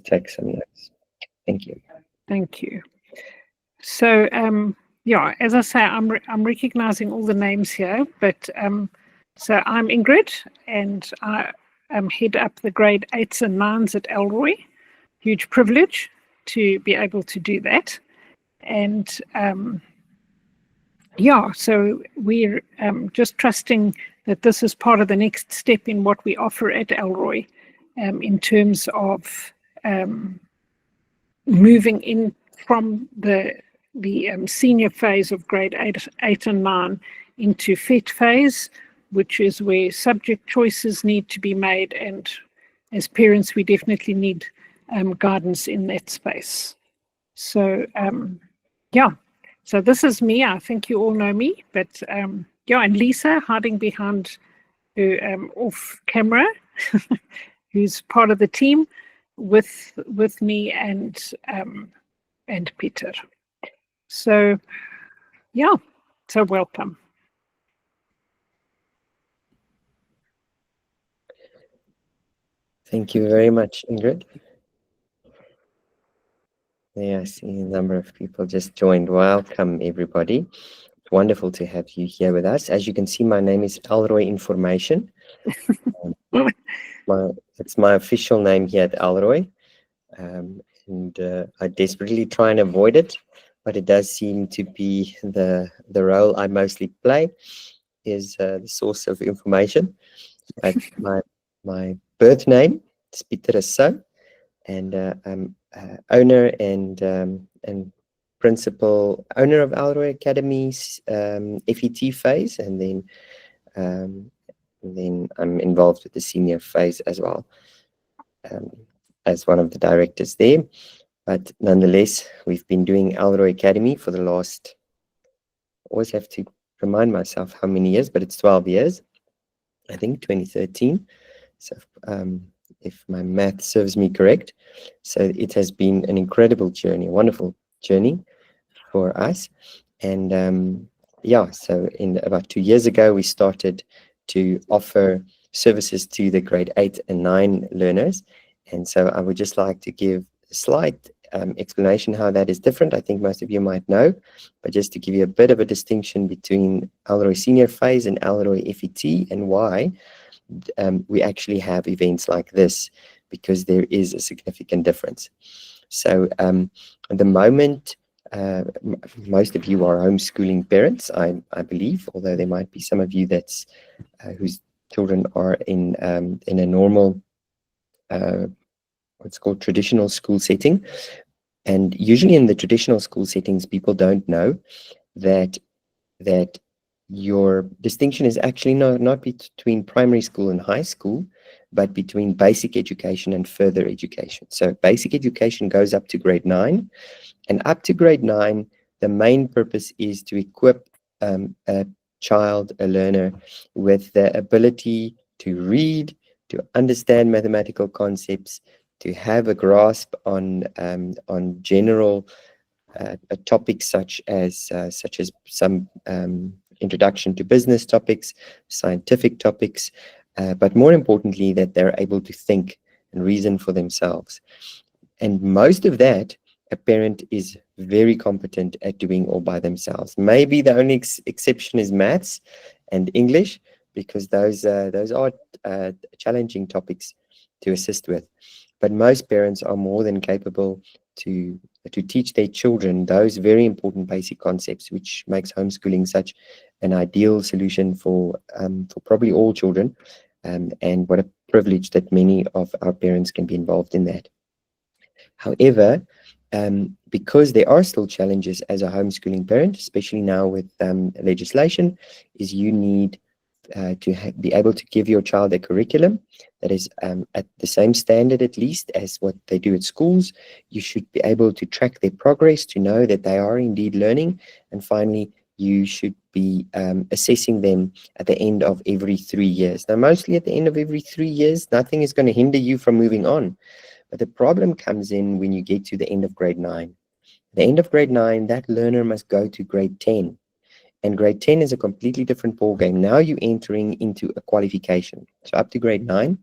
take some notes. Thank you. Thank you. So, yeah, as I say, I'm recognizing all the names here, but so I'm Ingrid, and I head up the grade 8s and 9s at Elroi. Huge privilege to be able to do that. And yeah, so we're just trusting that this is part of the next step in what we offer at Elroi in terms of moving in from the senior phase of grade 8 and 9 into FET phase, which is where subject choices need to be made, and as parents we definitely need guidance in that space. So yeah, so this is me. I think you all know me, but yeah, and Lisa hiding behind her off camera who's part of the team with me and Peter. So yeah, so welcome. Thank you very much, Ingrid. Yeah, I see a number of people just joined. Welcome, everybody. It's wonderful to have you here with us. As you can see, my name is Elroi Information. It's my official name here at Elroi. And I desperately try and avoid it, but it does seem to be the role I mostly play, is the source of information. But my birth name is Peter Rousseau, and I'm owner and principal owner of Elroi Academy's FET phase, and then I'm involved with the senior phase as well, as one of the directors there. But nonetheless, we've been doing Elroi Academy for the last, I always have to remind myself how many years, but it's 12 years, I think 2013. So if my math serves me correct. So it has been an incredible journey, a wonderful journey for us. And yeah, so about 2 years ago, we started to offer services to the grade 8 and 9 learners. And so I would just like to give a slight explanation how that is different. I think most of you might know, but just to give you a bit of a distinction between Elroi Senior Phase and Elroi FET, and why we actually have events like this, because there is a significant difference. So at the moment, most of you are homeschooling parents, I believe, although there might be some of you that's whose children are in a normal what's called traditional school setting. And usually in the traditional school settings, people don't know that your distinction is actually not between primary school and high school, but between basic education and further education. So basic education goes up to grade 9, and up to grade 9, the main purpose is to equip a child, a learner, with the ability to read, to understand mathematical concepts, to have a grasp on general topics such as some introduction to business topics, scientific topics, but more importantly, that they're able to think and reason for themselves. And most of that, a parent is very competent at doing all by themselves. Maybe the only exception is maths and English, because those are challenging topics to assist with. But most parents are more than capable to teach their children those very important basic concepts, which makes homeschooling such an ideal solution for probably all children. And what a privilege that many of our parents can be involved in that. However, because there are still challenges as a homeschooling parent, especially now with legislation, is you need to be able to give your child a curriculum that is at the same standard, at least, as what they do at schools. You should be able to track their progress to know that they are indeed learning. And finally, you should be assessing them at the end of every 3 years. Now, mostly at the end of every 3 years, nothing is going to hinder you from moving on. But the problem comes in when you get to the end of grade 9. At the end of grade 9, that learner must go to grade 10. And grade 10 is a completely different ballgame. Now you're entering into a qualification. So up to grade 9,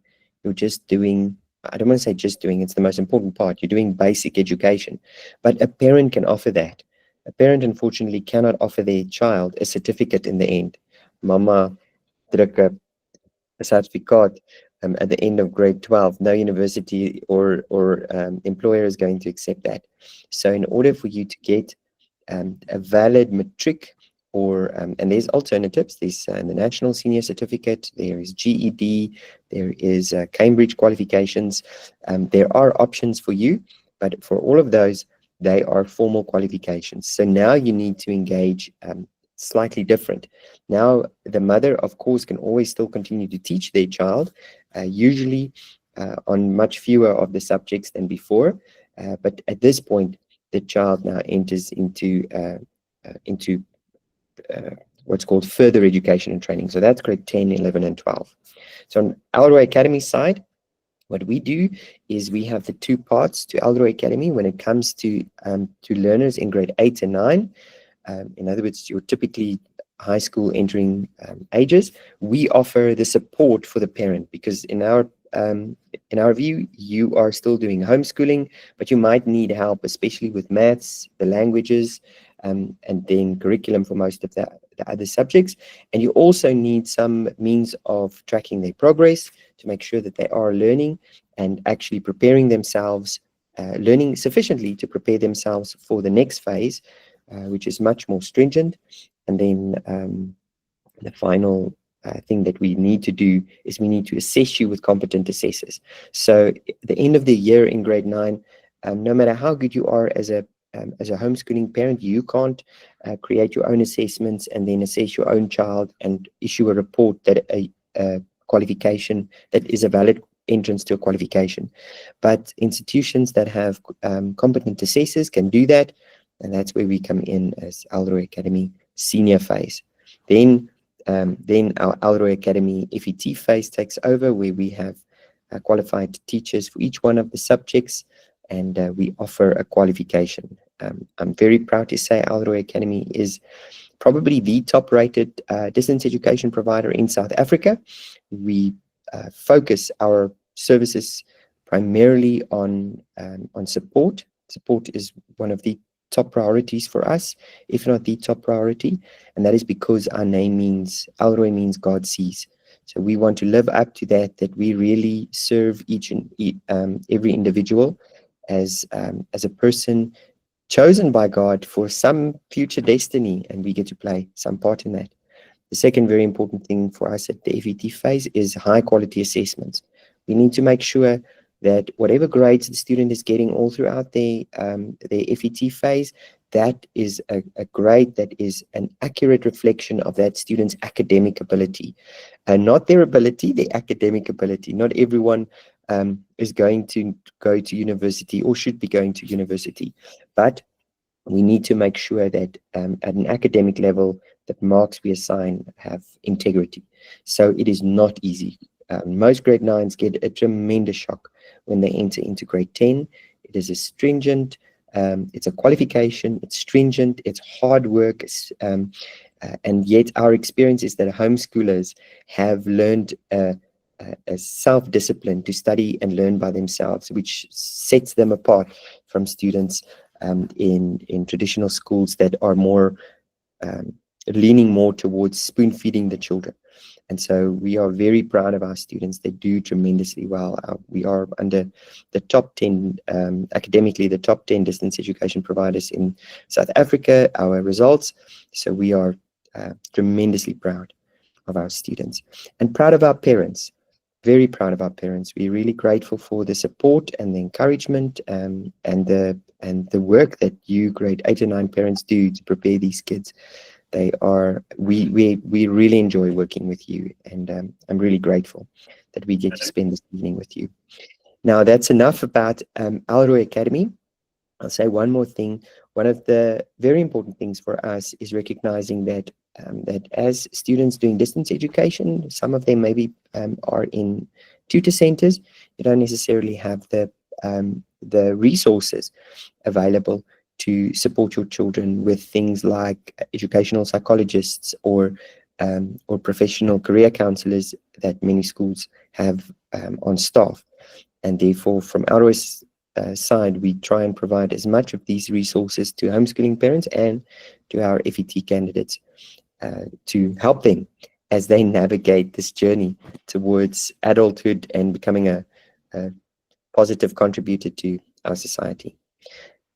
you're just doing I don't want to say just doing, it's the most important part. You're doing basic education, but a parent can offer that. A parent, unfortunately, cannot offer their child a certificate in the end. Mama druk a certificate at the end of grade 12. No university or employer is going to accept that. So in order for you to get a valid matric, or and there's alternatives. There's the National Senior Certificate, there is GED, there is Cambridge qualifications. There are options for you, but for all of those, they are formal qualifications. So now you need to engage slightly different. Now the mother, of course, can always still continue to teach their child, usually on much fewer of the subjects than before, but at this point, the child now enters into what's called further education and training. So that's grade 10, 11, and 12. So on Elroi Academy side, what we do is we have the two parts to Elroi Academy when it comes to learners in grade 8 and 9. In other words, you're typically high school entering ages. We offer the support for the parent, because in our view, you are still doing homeschooling, but you might need help, especially with maths, the languages, and then curriculum for most of the other subjects. And you also need some means of tracking their progress to make sure that they are learning and actually preparing themselves, learning sufficiently to prepare themselves for the next phase, which is much more stringent. And then the final thing that we need to do is we need to assess you with competent assessors. So at the end of the year in grade 9, no matter how good you are as a homeschooling parent, you can't create your own assessments and then assess your own child and issue a report that a qualification that is a valid entrance to a qualification. But institutions that have competent assessors can do that, and that's where we come in as Elroi Academy senior phase. Then our Elroi Academy FET phase takes over, where we have qualified teachers for each one of the subjects, and we offer a qualification. I'm very proud to say Elroi Academy is probably the top-rated distance education provider in South Africa. We focus our services primarily on support. Support is one of the top priorities for us, if not the top priority, and that is because our name means, Elroi means God sees. So we want to live up to that we really serve each and every individual as a person chosen by God for some future destiny, and we get to play some part in that. The second very important thing for us at the FET phase is high quality assessments. We need to make sure that whatever grades the student is getting all throughout their FET phase, that is a grade that is an accurate reflection of that student's academic ability. And not their ability, their academic ability. Not everyone is going to go to university or should be going to university, but we need to make sure that at an academic level, the marks we assign have integrity. So it is not easy. Most grade 9s get a tremendous shock when they enter into grade 10. It is a stringent, it's a qualification, it's stringent, it's hard work, and yet our experience is that homeschoolers have learned a self-discipline to study and learn by themselves, which sets them apart from students in traditional schools that are more leaning more towards spoon-feeding the children. And so we are very proud of our students. They do tremendously well. We are under the top 10, academically, the top 10 distance education providers in South Africa, our results. So we are tremendously proud of our students and proud of our parents. Very proud of our parents. We're really grateful for the support and the encouragement and the work that you grade 8 and 9 parents do to prepare these kids. We really enjoy working with you, and I'm really grateful that we get to spend this evening with you. Now that's enough about Elroi Academy. I'll say one more thing. One of the very important things for us is recognizing that as students doing distance education, some of them maybe are in tutor centers. You don't necessarily have the resources available to support your children with things like educational psychologists or professional career counselors that many schools have on staff. And therefore, from Elroi's side, we try and provide as much of these resources to homeschooling parents and to our FET candidates to help them as they navigate this journey towards adulthood and becoming a positive contributor to our society.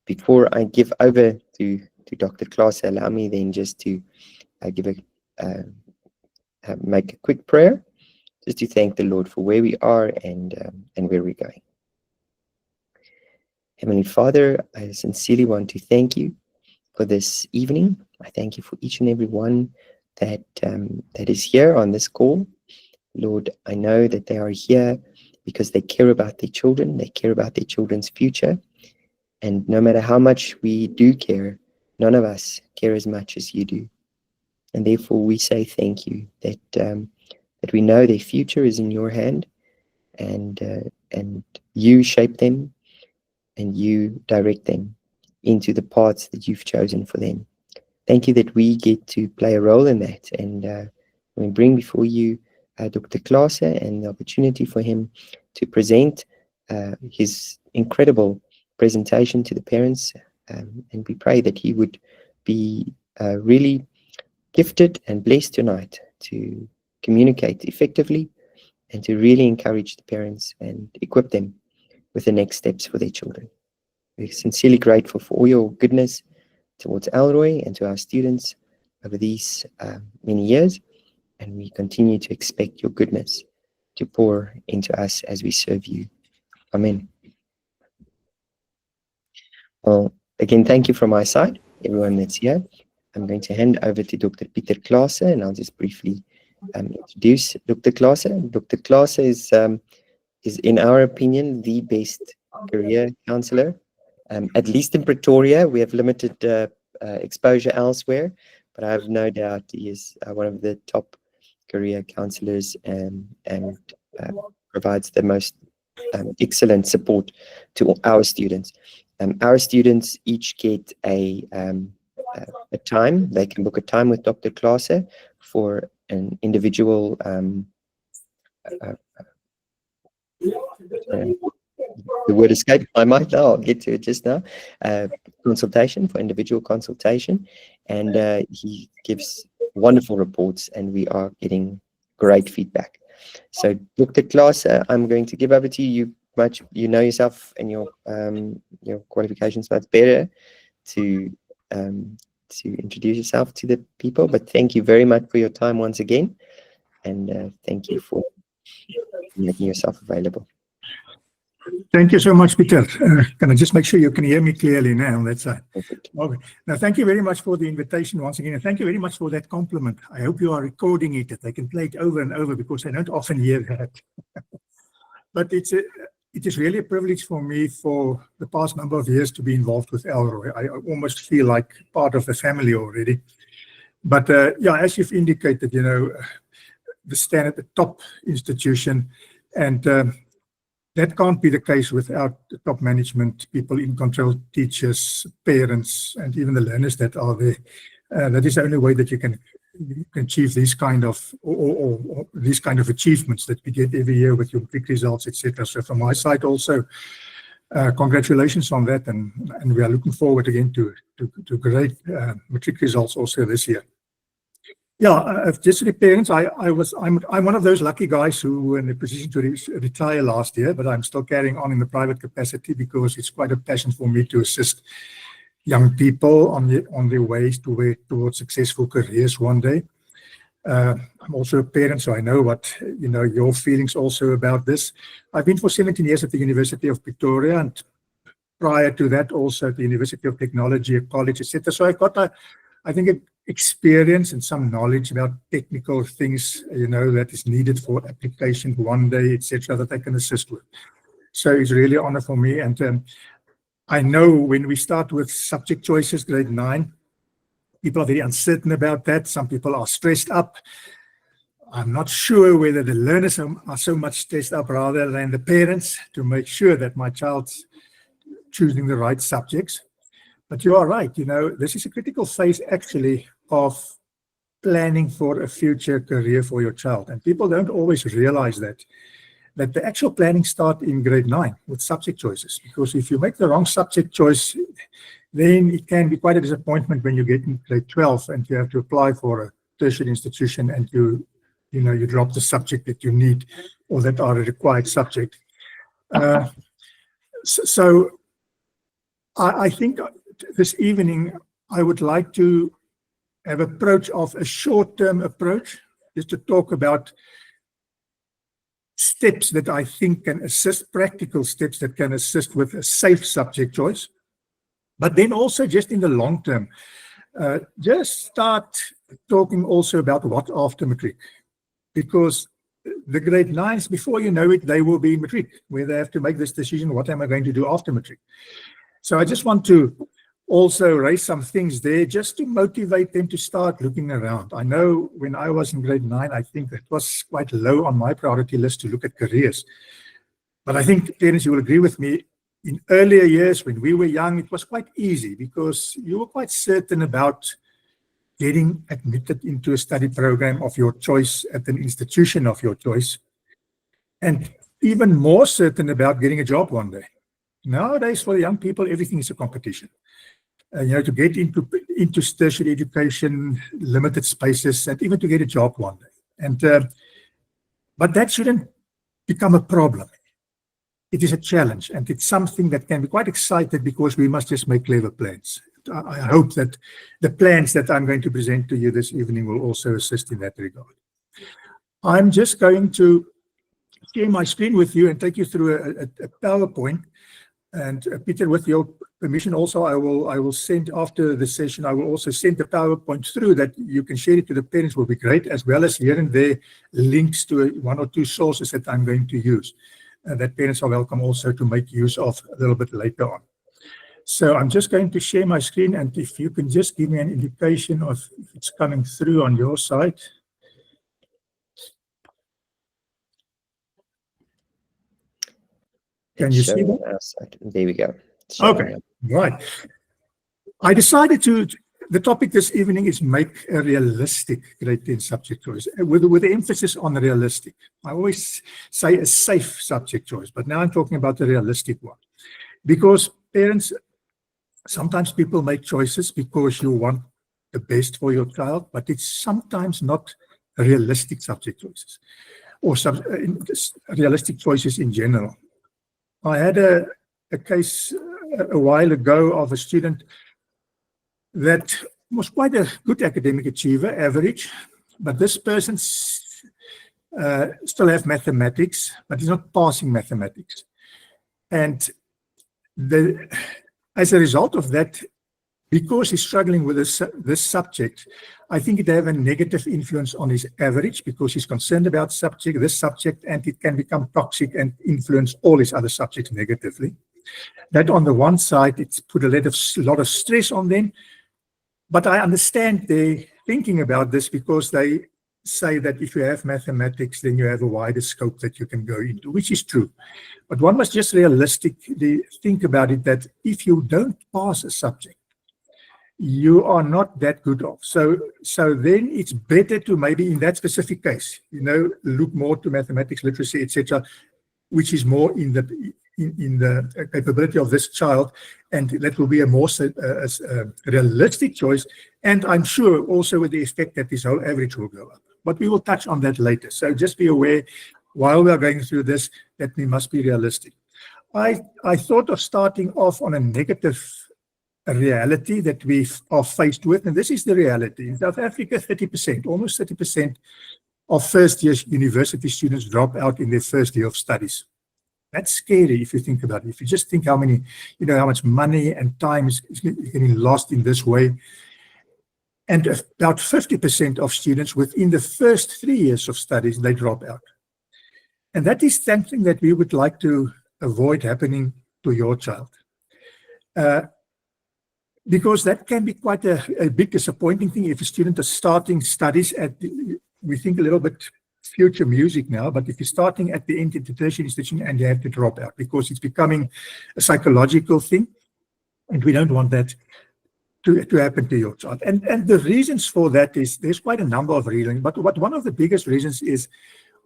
Before I give over to Dr. Klaas, allow me then just to make a quick prayer, just to thank the Lord for where we are and where we're going. Heavenly Father, I sincerely want to thank you for this evening. I thank you for each and every one that is here on this call. Lord, I know that they are here because they care about their children, they care about their children's future. And no matter how much we do care, none of us care as much as you do. And therefore we say thank you that we know their future is in your hand, and you shape them and you direct them into the paths that you've chosen for them. Thank you that we get to play a role in that. And we bring before you Dr. Klaas and the opportunity for him to present his incredible presentation to the parents, and we pray that he would be really gifted and blessed tonight to communicate effectively and to really encourage the parents and equip them with the next steps for their children. We're sincerely grateful for all your goodness towards Elroi and to our students over these many years, and we continue to expect your goodness to pour into us as we serve you. Amen. Well, again, thank you from my side, everyone that's here. I'm going to hand over to Dr. Pieter Klaas, and I'll just briefly introduce Dr. Klaas. Dr. Klaas is, in our opinion, the best career counsellor, at least in Pretoria. We have limited exposure elsewhere, but I have no doubt he is one of the top career counsellors and provides the most excellent support to our students. Our students each get a time. They can book a time with Dr. Klaas for an individual the word escaped my mind now, I'll get to it just now. Consultation, for individual consultation, and he gives wonderful reports, and we are getting great feedback. So Dr. Klaas, I'm going to give over to you. You know yourself and your qualifications much better to introduce yourself to the people, but thank you very much for your time once again, and thank you for making yourself available. Thank you so much, Peter. Can I just make sure you can hear me clearly now? That's okay. Now, thank you very much for the invitation once again, and thank you very much for that compliment. I hope you are recording it, that they can play it over and over, because I don't often hear that. But it is really a privilege for me for the past number of years to be involved with Elroi. I almost feel like part of the family already. But yeah, as you've indicated, you know, we stand at the top institution, and that can't be the case without the top management, people in control, teachers, parents, and even the learners that are there. That is the only way that you can achieve these kind of or these kind of achievements that we get every year with your big results, etc. So from my side also, congratulations on that, and we are looking forward again to great matric results also this year. Yeah, just to the parents, I'm one of those lucky guys who were in a position to retire last year, but I'm still carrying on in the private capacity because it's quite a passion for me to assist young people on their ways towards successful careers one day. I'm also a parent, so I know what your feelings also about this. I've been for 17 years at the University of Pretoria, and prior to that also at the University of Technology, a college, etc. So I've got I think experience and some knowledge about technical things, that is needed for application one day, etc., that I can assist with. So it's really an honor for me. And I know when we start with subject choices, grade 9, people are very uncertain about that. Some people are stressed up. I'm not sure whether the learners are so much stressed up rather than the parents to make sure that my child's choosing the right subjects. But you are right, this is a critical phase actually of planning for a future career for your child. And people don't always realize that that the actual planning starts in grade 9 with subject choices. Because if you make the wrong subject choice, then it can be quite a disappointment when you get in grade 12 and you have to apply for a tertiary institution and you drop the subject that you need or that are a required subject. So I think this evening I would like to have approach of a short-term approach, just to talk about steps that I think can assist, practical steps that can assist with a safe subject choice. But then also just in the long term, just start talking also about what after matric, because the grade 9s, before you know it, they will be in matric, where they have to make this decision, what am I going to do after matric? So I just want to also raise some things there just to motivate them to start looking around. I know when I was in grade 9, I think it was quite low on my priority list to look at careers. But I think, parents, you will agree with me, in earlier years when we were young, it was quite easy because you were quite certain about getting admitted into a study program of your choice at an institution of your choice, and even more certain about getting a job one day. Nowadays, for young people, everything is a competition. To get into tertiary education, limited spaces, and even to get a job one day. But that shouldn't become a problem. It is a challenge, and it's something that can be quite exciting because we must just make clever plans. I hope that the plans that I'm going to present to you this evening will also assist in that regard. I'm just going to share my screen with you and take you through a PowerPoint. And Peter, with your permission, also I will send, after the session, I will also send the PowerPoint through that you can share it to the parents, will be great, as well as here and there links to one or two sources that I'm going to use. That parents are welcome also to make use of a little bit later on. So I'm just going to share my screen, and if you can just give me an indication of if it's coming through on your side. Can you see that? There we go. Okay, right. I decided the topic this evening is make a realistic grade 10 subject choice, with the emphasis on realistic. I always say a safe subject choice, but now I'm talking about the realistic one. Because parents, sometimes people make choices because you want the best for your child, but it's sometimes not realistic subject choices or realistic choices in general. I had a case a while ago of a student that was quite a good academic achiever, average, but this person still has mathematics, but he's not passing mathematics. And as a result of that, because he's struggling with this subject, I think it have a negative influence on his average because he's concerned about this subject, and it can become toxic and influence all his other subjects negatively. That on the one side, it's put a lot of stress on them. But I understand their thinking about this because they say that if you have mathematics, then you have a wider scope that you can go into, which is true. But one must just realistically think about it, that if you don't pass a subject, you are not that good off. So then it's better to maybe in that specific case, look more to mathematics, literacy, etc., which is more in the capability of this child, and that will be a more realistic choice. And I'm sure also with the effect that this whole average will go up. But we will touch on that later. So just be aware while we are going through this that we must be realistic. I thought of starting off on a negative reality that we are faced with, and this is the reality. In South Africa, 30%, almost 30% of first-year university students drop out in their first year of studies. That's scary if you think about it. If you just think how much money and time is getting lost in this way. And about 50% of students within the first 3 years of studies, they drop out. And that is something that we would like to avoid happening to your child. Because that can be quite a big disappointing thing if a student is starting studies we think a little bit future music now, but if you're starting at the end of the tertiary institution and you have to drop out because it's becoming a psychological thing, and we don't want that to happen to your child. And the reasons for that is, there's quite a number of reasons, but one of the biggest reasons is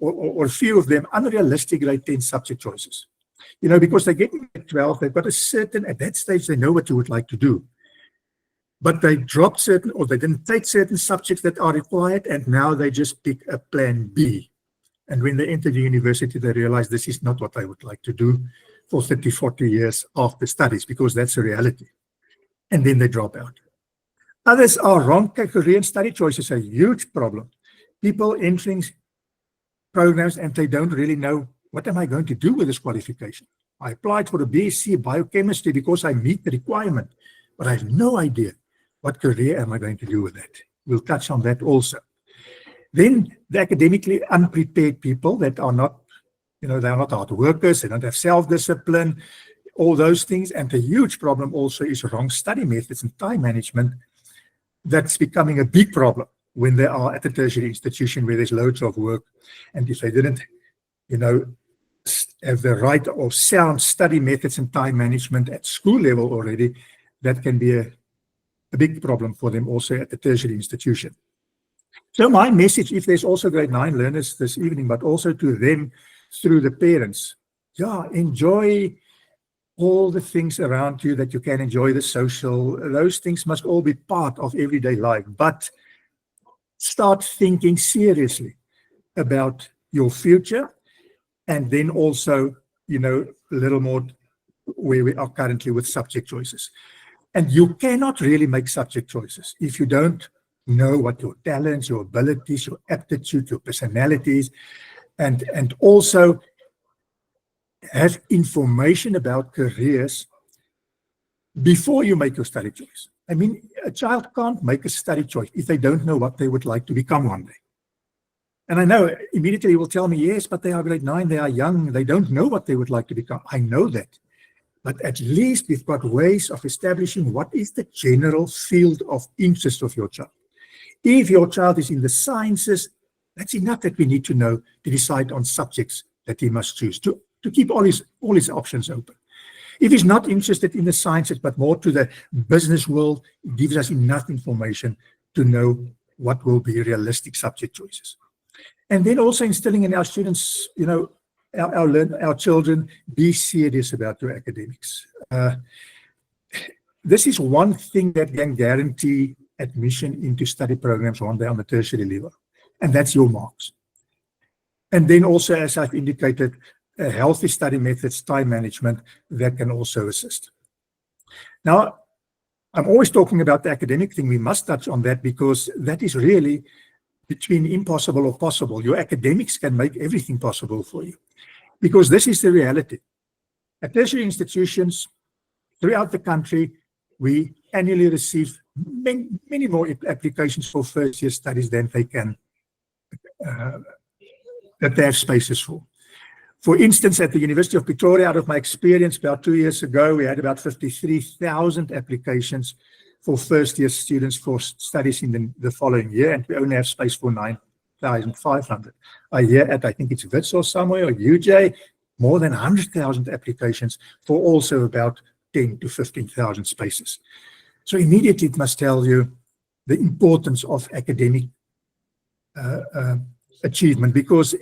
or a few of them, unrealistic grade 10 subject choices. You know, because they get at 12, they've got a certain, at that stage, they know what you would like to do. But they dropped certain, or they didn't take certain subjects that are required, and now they just pick a plan B. And when they enter the university, they realize this is not what I would like to do for 30, 40 years after studies, because that's a reality. And then they drop out. Others are wrong career and study choices, a huge problem. People entering programs and they don't really know, what am I going to do with this qualification? I applied for a BSc biochemistry because I meet the requirement, but I have no idea what career am I going to do with that. We'll touch on that also. Then the academically unprepared people that are not, you know, they're not hard workers, they don't have self-discipline, all those things. And the huge problem also is wrong study methods and time management. That's becoming a big problem when they are at a tertiary institution where there's loads of work. And if they didn't, you know, have the right or sound study methods and time management at school level already, that can be a big problem for them also at the tertiary institution. So my message, if there's also grade 9 learners this evening, but also to them through the parents, yeah, enjoy all the things around you that you can enjoy, the social, those things must all be part of everyday life, but start thinking seriously about your future, and then also, you know, a little more where we are currently with subject choices. And you cannot really make subject choices if you don't know what your talents, your abilities, your aptitude, your personalities, and also have information about careers before you make your study choice. I mean, a child can't make a study choice if they don't know what they would like to become one day. And I know immediately you will tell me, yes, but they are grade 9, they are young, they don't know what they would like to become. I know that. But at least we've got ways of establishing what is the general field of interest of your child. If your child is in the sciences, that's enough that we need to know to decide on subjects that he must choose, to keep all his options open. If he's not interested in the sciences, but more to the business world, it gives us enough information to know what will be realistic subject choices. And then also instilling in our students, you know, our children, be serious about your academics. This is one thing that can guarantee admission into study programs one day on the tertiary level, and that's your marks. And then also, as I've indicated, healthy study methods, time management, that can also assist. Now, I'm always talking about the academic thing. We must touch on that because that is really between impossible or possible. Your academics can make everything possible for you, because this is the reality. At tertiary institutions throughout the country, we annually receive many more applications for first-year studies than they can, that they have spaces for. For instance, at the University of Pretoria, out of my experience about 2 years ago, we had about 53,000 applications for first-year students for studies in the following year, and we only have space for 9,500. A year at, I think it's Wits or somewhere, or UJ, more than 100,000 applications for also about 10 to 15,000 spaces. So immediately it must tell you the importance of academic achievement, because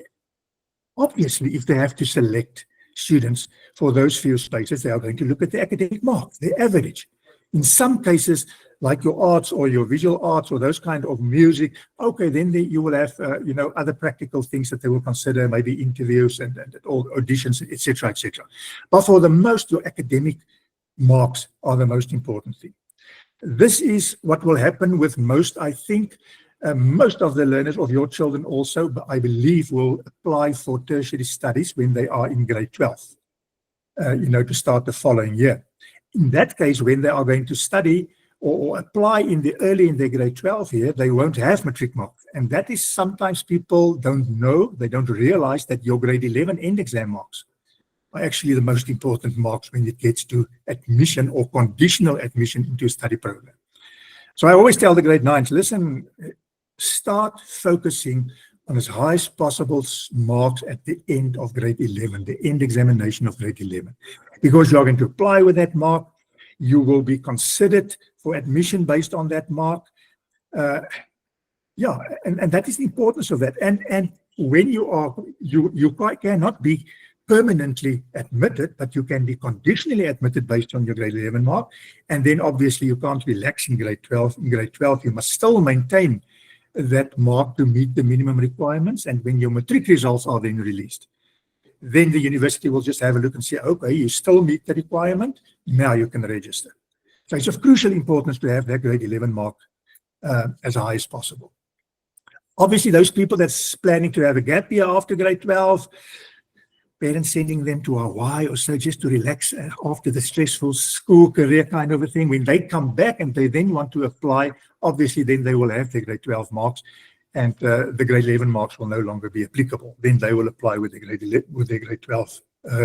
obviously if they have to select students for those few spaces, they are going to look at the academic mark, the average. In some cases, like your arts or your visual arts or those kind of music, okay, then you will have you know, other practical things that they will consider, maybe interviews and all auditions, etc., etc. But for the most, your academic marks are the most important thing. This is what will happen with most, I think, most of the learners of your children also, but I believe will apply for tertiary studies when they are in grade 12, you know, to start the following year. In that case, when they are going to study or apply early in their grade 12 year, they won't have matric marks. And that is sometimes people don't know, they don't realize that your grade 11 end exam marks are actually the most important marks when it gets to admission or conditional admission into a study program. So I always tell the grade 9s, listen, start focusing on as high as possible marks at the end of grade 11, the end examination of grade 11. Because you are going to apply with that mark, you will be considered for admission based on that mark. Yeah, and that is the importance of that. And when you cannot be permanently admitted, but you can be conditionally admitted based on your grade 11 mark. And then obviously you can't relax in grade 12. In grade 12, you must still maintain that mark to meet the minimum requirements. And when your matric results are then released, then the university will just have a look and say, okay, you still meet the requirement. Now you can register. So it's of crucial importance to have that grade 11 mark as high as possible. Obviously, those people that's planning to have a gap year after grade 12, parents sending them to Hawaii or so just to relax after the stressful school career kind of a thing. When they come back and they then want to apply, obviously then they will have their grade 12 marks, and the grade 11 marks will no longer be applicable. Then they will apply with their grade 12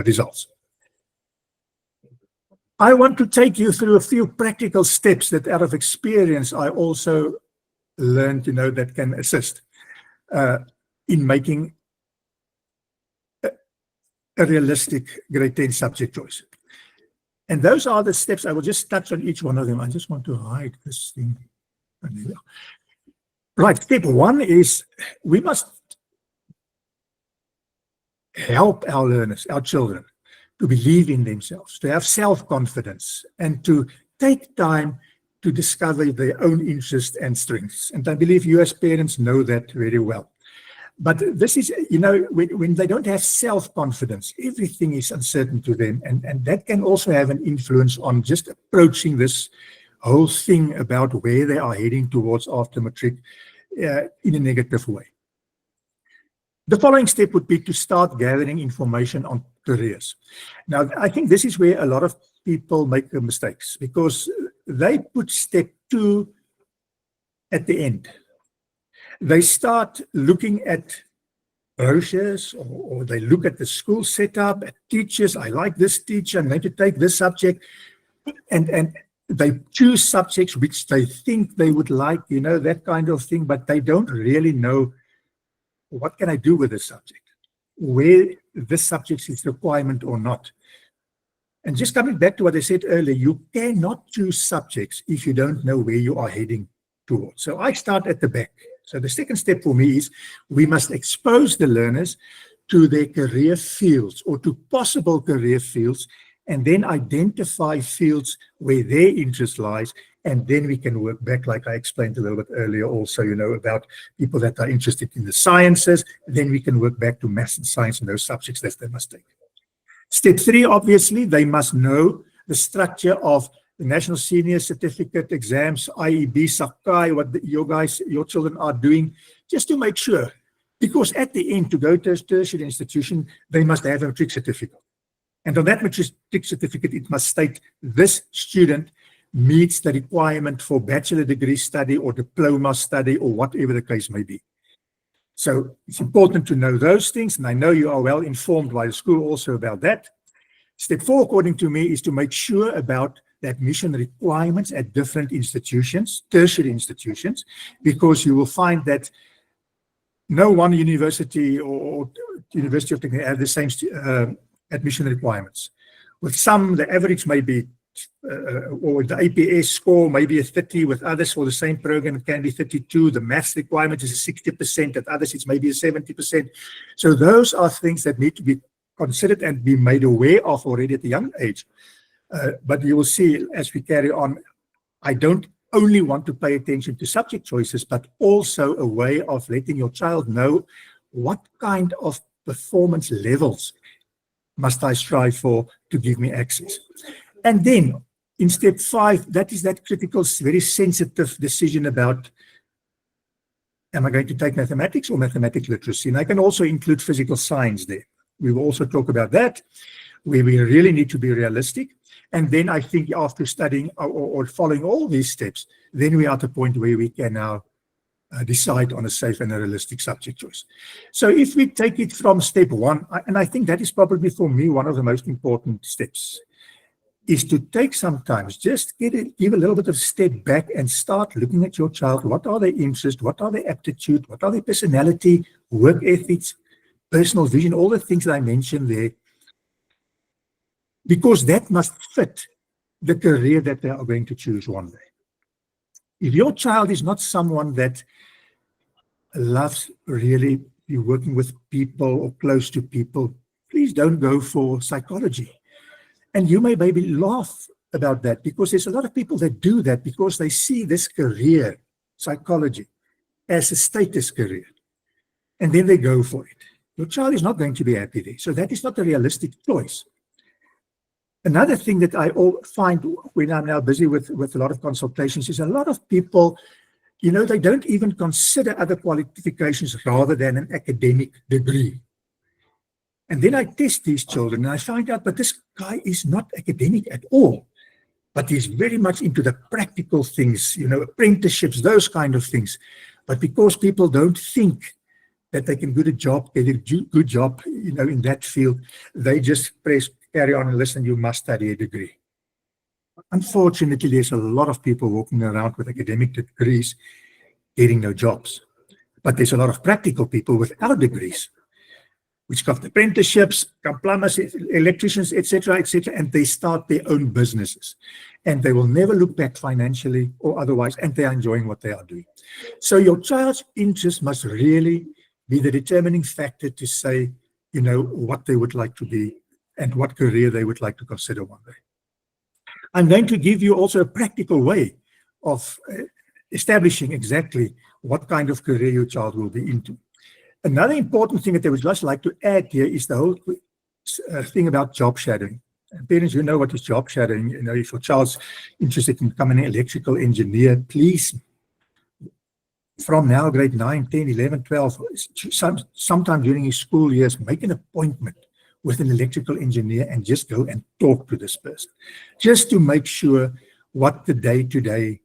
results. I want to take you through a few practical steps that out of experience I also learned, that can assist in making a realistic grade 10 subject choice. And those are the steps. I will just touch on each one of them. I just want to hide this thing. Right, step one is we must help our learners, our children, to believe in themselves, to have self-confidence, and to take time to discover their own interests and strengths. And I believe you as parents know that very well. But this is, when they don't have self-confidence, everything is uncertain to them. And that can also have an influence on just approaching this whole thing about where they are heading towards after matric in a negative way. The following step would be to start gathering information on careers. Now, I think this is where a lot of people make mistakes, because they put step 2 at the end. They start looking at brochures, or they look at the school setup, at teachers. I like this teacher, I'm going to take this subject. And they choose subjects which they think they would like, that kind of thing, but they don't really know, what can I do with this subject? Where this subject is requirement or not. And just coming back to what I said earlier, you cannot choose subjects if you don't know where you are heading towards. So I start at the back. So the second step for me is we must expose the learners to their career fields or to possible career fields, and then identify fields where their interest lies. And then we can work back, like I explained a little bit earlier also, about people that are interested in the sciences. Then we can work back to maths and science and those subjects that they must take. Step 3, obviously, they must know the structure of the National Senior Certificate exams, IEB, Sakai, what your children are doing, just to make sure. Because at the end, to go to a tertiary institution, they must have a matric certificate. And on that matric certificate, it must state this student meets the requirement for bachelor degree study or diploma study or whatever the case may be. So it's important to know those things, and I know you are well informed by the school also about that. Step 4, according to me, is to make sure about the admission requirements at different institutions, tertiary institutions, because you will find that no one university or University of Technology have the same admission requirements. With some, the average may be, or the APS score may be a 30, with others for the same program it can be 32. The maths requirement is a 60%, at others it's maybe a 70%. So those are things that need to be considered and be made aware of already at a young age. But you will see as we carry on, I don't only want to pay attention to subject choices, but also a way of letting your child know what kind of performance levels must I strive for to give me access. And then in step 5, that is that critical, very sensitive decision about, am I going to take mathematics or mathematics literacy? And I can also include physical science there. We will also talk about that, where we really need to be realistic. And then I think after studying or following all these steps, then we are at a point where we can now decide on a safe and a realistic subject choice. So if we take it from step 1, and I think that is probably for me one of the most important steps, is to take some time, just give a little bit of step back and start looking at your child. What are their interests? What are their aptitude? What are their personality, work ethics, personal vision, all the things that I mentioned there, because that must fit the career that they are going to choose one day. If your child is not someone that loves really you're working with people or close to people, please don't go for psychology. And you may maybe laugh about that, because there's a lot of people that do that because they see this career, psychology, as a status career. And then they go for it. Your child is not going to be happy there. So that is not a realistic choice. Another thing that I find when I'm now busy with a lot of consultations is a lot of people, you know, they don't even consider other qualifications rather than an academic degree. And then I test these children and I find out, but this guy is not academic at all, but he's very much into the practical things, you know, apprenticeships, those kind of things. But because people don't think that they can get a good job, you know, in that field, they just carry on and listen, you must study a degree. Unfortunately, there's a lot of people walking around with academic degrees getting no jobs. But there's a lot of practical people without degrees, which got apprenticeships, plumbers, electricians, etc., and they start their own businesses. And they will never look back financially or otherwise, and they are enjoying what they are doing. So your child's interest must really be the determining factor to say, you know, what they would like to be and what career they would like to consider one day. I'm going to give you also a practical way of establishing exactly what kind of career your child will be into. Another important thing that I would just like to add here is the whole thing about job shadowing. And parents, you know what is job shadowing. You know, if your child's interested in becoming an electrical engineer, please, from now, grade 9, 10, 11, 12, sometime during his school years, make an appointment with an electrical engineer and just go and talk to this person, just to make sure what the day-to-day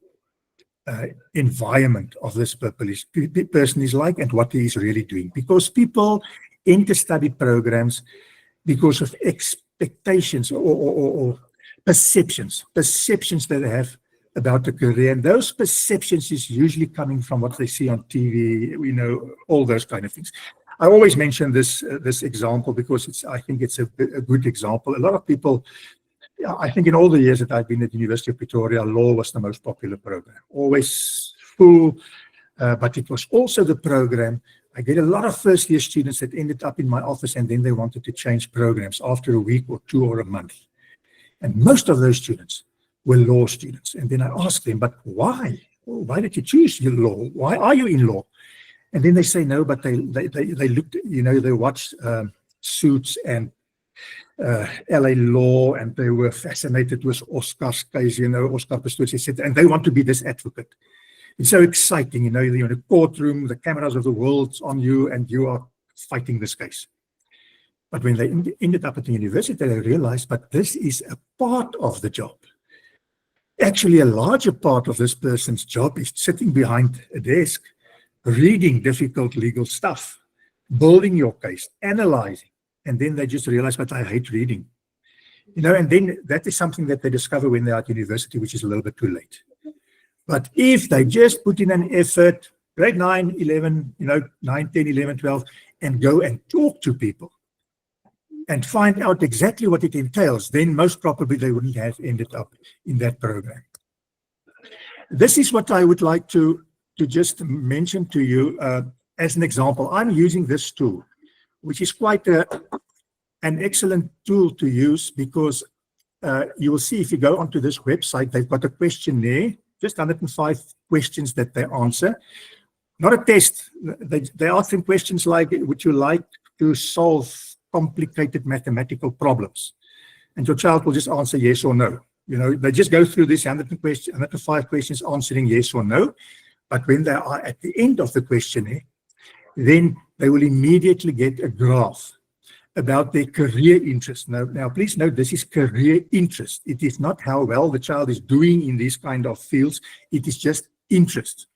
environment of this person is like and what he is really doing. Because people enter study programs because of expectations or perceptions that they have about the career. And those perceptions is usually coming from what they see on TV, you know, all those kind of things. I always mention this example because I think it's a good example. A lot of people, I think in all the years that I've been at the University of Pretoria, law was the most popular program. Always full, but it was also the program. I get a lot of first-year students that ended up in my office and then they wanted to change programs after a week or two or a month. And most of those students were law students. And then I asked them, but why? Why did you choose your law? Why are you in law? And then they say no, but they looked, you know, they watched Suits and LA Law, and they were fascinated with Oscar's case, you know, Oscar Pistorius, etc. And they want to be this advocate. It's so exciting, you know, you're in a courtroom, the cameras of the world's on you, and you are fighting this case. But when they ended up at the university, they realized, but this is a part of the job. Actually, a larger part of this person's job is sitting behind a desk, reading difficult legal stuff, building your case, analyzing, and then they just realize, but I hate reading. You know, and then that is something that they discover when they're at university, which is a little bit too late. But if they just put in an effort, grade 9, 11, you know, 9, 10, 11, 12, and go and talk to people and find out exactly what it entails, then most probably they wouldn't have ended up in that program. This is what I would like to just mention to you as an example. I'm using this tool, which is quite an excellent tool to use because you will see if you go onto this website, they've got a questionnaire, just 105 questions that they answer. Not a test. They ask them questions like, would you like to solve complicated mathematical problems? And your child will just answer yes or no. You know, they just go through this 105 questions answering yes or no. But when they are at the end of the questionnaire, then they will immediately get a graph about their career interest. Now, please note, this is career interest. It is not how well the child is doing in these kind of fields. It is just interest.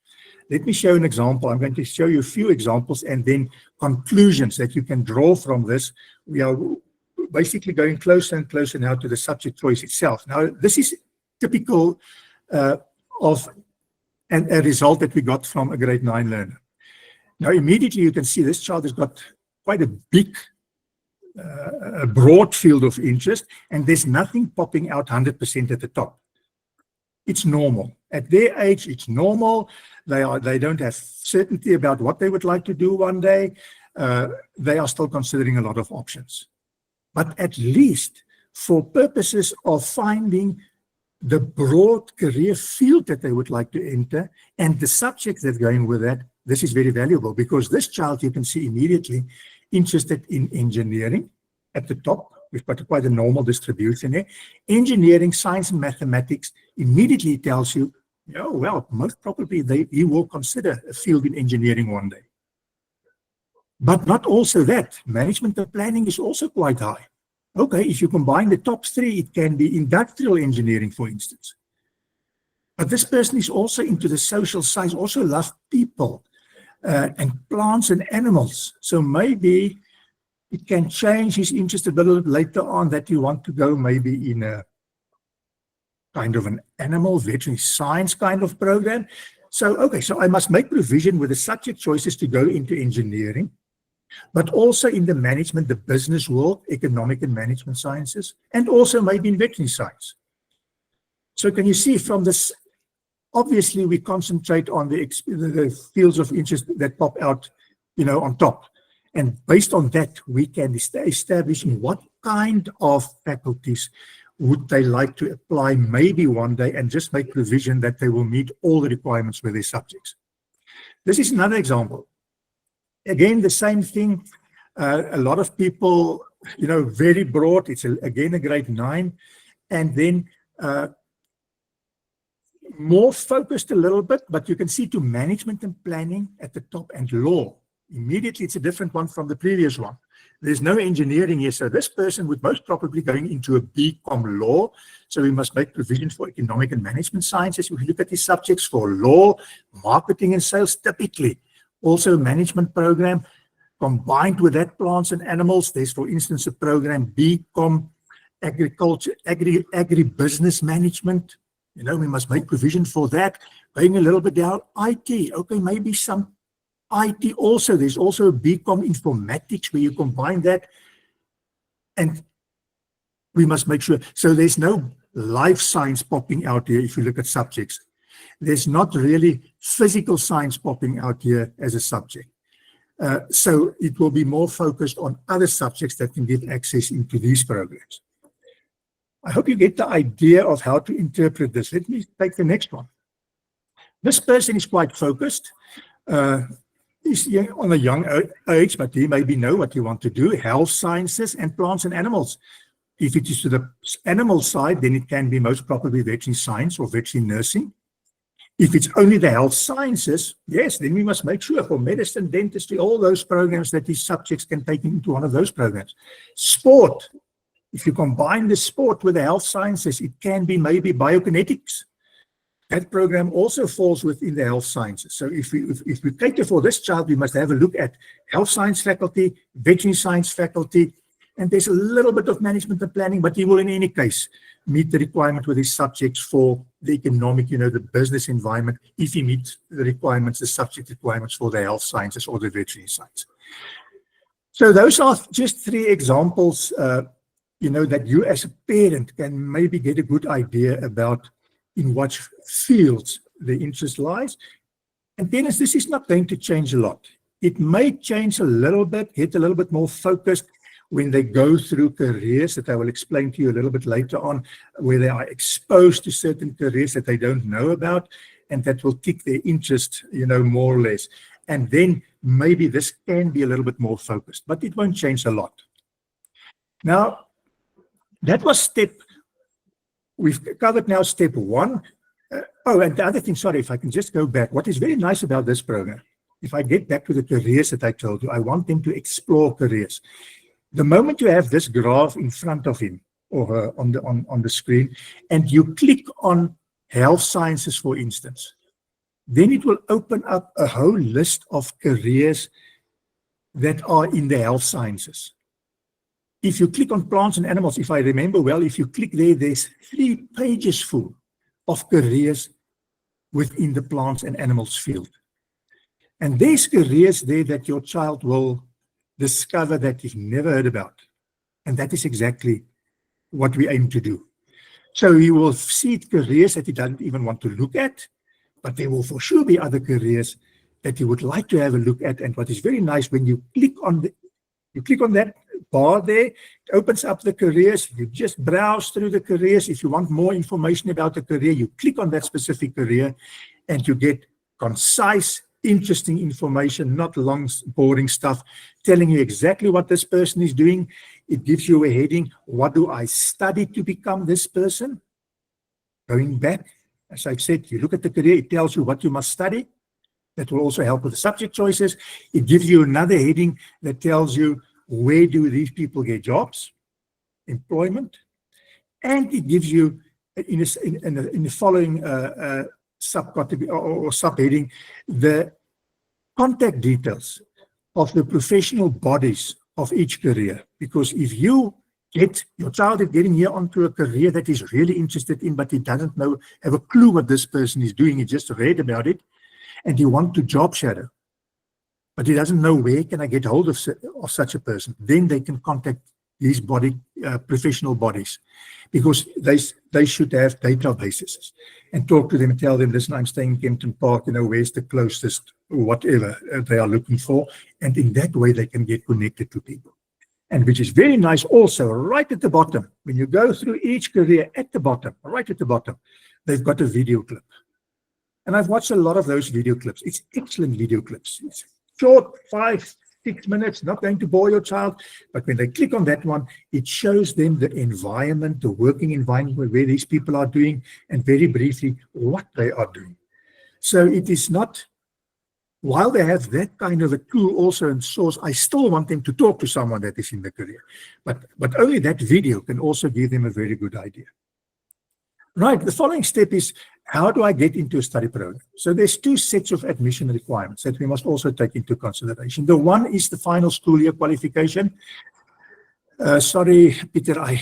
Let me show an example. I'm going to show you a few examples and then conclusions that you can draw from this. We are basically going closer and closer now to the subject choice itself. Now, this is typical of a result that we got from a grade 9 learner. Now, immediately you can see this child has got quite a big, a broad field of interest, and there's nothing popping out 100% at the top. It's normal. At their age, it's normal. They don't have certainty about what they would like to do one day. they are still considering a lot of options. But at least for purposes of finding the broad career field that they would like to enter and the subjects that are going with that, this is very valuable, because this child, you can see immediately, interested in engineering at the top. We've got quite a normal distribution there. Engineering, science, and mathematics immediately tells you, oh, well, most probably he will consider a field in engineering one day. But not also that. Management and planning is also quite high. Okay, if you combine the top three, it can be industrial engineering, for instance. But this person is also into the social science, also loves people and plants and animals. So maybe it can change his interest a little bit later on, that you want to go maybe in a kind of an animal veterinary science kind of program. So, okay, so I must make provision with the subject choices to go into engineering, but also in the management, the business world, economic and management sciences, and also maybe in veterinary science. So can you see from this, obviously we concentrate on the fields of interest that pop out, on top. And based on that, we can establish what kind of faculties would they like to apply maybe one day, and just make provision that they will meet all the requirements with their subjects. This is another example. Again, the same thing. A lot of people, very broad. It's again a grade 9. And then more focused a little bit, but you can see to management and planning at the top, and law. Immediately, it's a different one from the previous one. There's no engineering here, so this person would most probably going into a BCom law. So we must make provision for economic and management sciences. If we look at these subjects for law, marketing and sales, typically also management program combined with that plants and animals. There's, for instance, a program BCom agriculture, agribusiness management. We must make provision for that. Going a little bit down, IT. Okay, maybe some IT also. There's also a BCom informatics where you combine that. And we must make sure. So there's no life science popping out here if you look at subjects. There's not really physical science popping out here as a subject. So it will be more focused on other subjects that can get access into these programs. I hope you get the idea of how to interpret this. Let me take the next one. This person is quite focused. He's on a young age, but he maybe know what you want to do, health sciences and plants and animals. If it is to the animal side, then it can be most probably veterinary science or veterinary nursing. If it's only the health sciences, yes, then we must make sure for medicine, dentistry, all those programs that these subjects can take into one of those programs. Sport. If you combine the sport with the health sciences, it can be maybe biokinetics. That program also falls within the health sciences. So if we cater for this child, we must have a look at health science faculty, veterinary science faculty, and there's a little bit of management and planning, but he will in any case meet the requirement with his subjects for the economic, the business environment, if he meets the requirements, the subject requirements for the health sciences or the veterinary science. So those are just 3 examples, that you as a parent can maybe get a good idea about in what fields the interest lies. And then this is not going to change a lot. It may change a little bit, get a little bit more focused when they go through careers that I will explain to you a little bit later on, where they are exposed to certain careers that they don't know about, and that will pique their interest, more or less. And then maybe this can be a little bit more focused, but it won't change a lot. Now, that was we've covered now step 1. And the other thing, sorry, if I can just go back. What is very nice about this program, if I get back to the careers that I told you, I want them to explore careers. The moment you have this graph in front of him or her on the screen, and you click on health sciences, for instance, then it will open up a whole list of careers that are in the health sciences. If you click on plants and animals, if I remember well, if you click there, there's 3 pages full of careers within the plants and animals field. And there's careers there that your child will discover that you've never heard about. And that is exactly what we aim to do. So he will see careers that he doesn't even want to look at, but there will for sure be other careers that you would like to have a look at. And what is very nice, when you click on that bar there, it opens up the careers. You just browse through the careers. If you want more information about the career, you click on that specific career and you get concise, interesting information, not long, boring stuff, telling you exactly what this person is doing. It gives you a heading, what do I study to become this person? Going back, as I've said, you look at the career, it tells you what you must study. That will also help with the subject choices. It gives you another heading that tells you where do these people get jobs, employment, and it gives you in the following subcategory or subheading the contact details of the professional bodies of each career. Because if you get your child is getting here onto a career that he's really interested in, but he doesn't have a clue what this person is doing, he just read about it, and you want to job shadow, but he doesn't know where can I get hold of such a person, then they can contact these professional bodies, because they should have databases and talk to them and tell them, listen, I'm staying in Kempton Park, where's the closest, whatever they are looking for. And in that way, they can get connected to people. And which is very nice also, right at the bottom, when you go through each career at the bottom, right at the bottom, they've got a video clip. And I've watched a lot of those video clips. It's excellent video clips. It's short, 5-6 minutes, not going to bore your child. But when they click on that one, it shows them the environment, the working environment where these people are doing, and very briefly what they are doing. So it is not, while they have that kind of a tool also in source, I still want them to talk to someone that is in the career. But only that video can also give them a very good idea. Right, the following step is, how do I get into a study program? So there's 2 sets of admission requirements that we must also take into consideration. The one is the final school year qualification. Sorry, Peter, I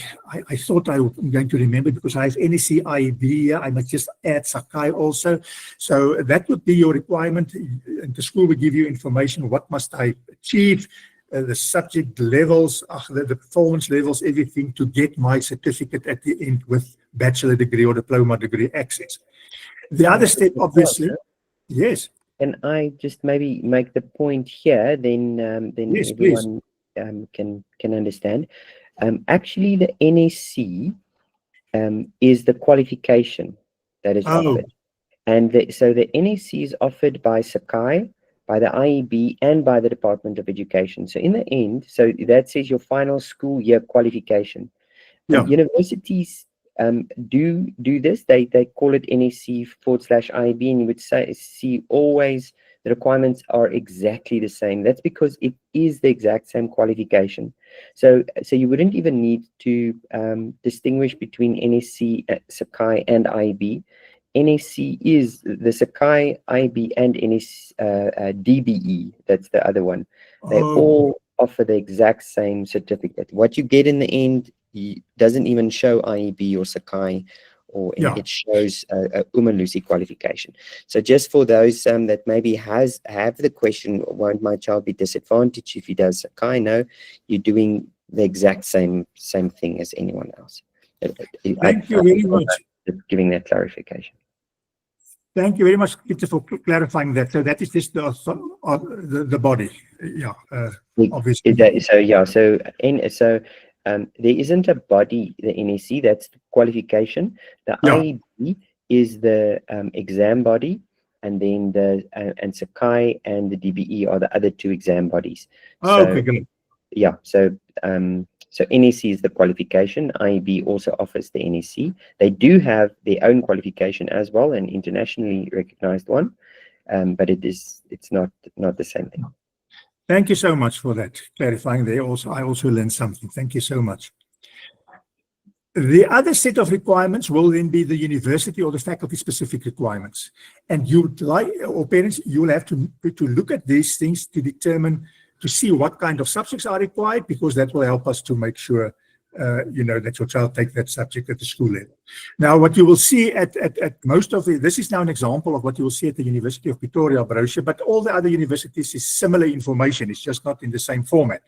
thought I'm going to remember, because I have NSC IB here. I must just add Sakai also. So that would be your requirement. And the school will give you information, what must I achieve, the subject levels, the performance levels, everything to get my certificate at the end with bachelor degree or diploma degree access. The other step, obviously, yes. And I just maybe make the point here, then Yes, everyone can understand. Actually, the NSC is the qualification that is offered, and so the NSC is offered by Sakai, by the IEB, and by the Department of Education. So in the end, so that says your final school year qualification. Yeah. Universities do this. They call it NSC/IEB, and you would see always the requirements are exactly the same. That's because it is the exact same qualification. So you wouldn't even need to distinguish between NSC, Sakai, and IEB. NSC is the Sakai, IB, and DBE. That's the other one. They all offer the exact same certificate. What you get in the end doesn't even show IEB or Sakai, or it shows a Umalusi qualification. So just for those that maybe have the question, won't my child be disadvantaged if he does Sakai? No, you're doing the exact same thing as anyone else. Thank you very much. Giving that clarification. Thank you very much, Peter, for clarifying that. So that is just the body. Yeah, obviously. There isn't a body, the NSC, that's the qualification. The IEB is the exam body, and then and Sakai and the DBE are the other 2 exam bodies. Okay, good. Yeah, so NSC is the qualification. IEB also offers the NSC. They do have their own qualification as well, an internationally recognized one, but it's not the same thing. Thank you so much for that clarifying there. I also learned something. Thank you so much. The other set of requirements will then be the university or the faculty specific requirements. And parents, you will have to look at these things to determine, to see what kind of subjects are required, because that will help us to make sure that your child take that subject at the school level. Now, what you will see at most of this is now an example of what you will see at the University of Pretoria brochure, but all the other universities is similar information. It's just not in the same format.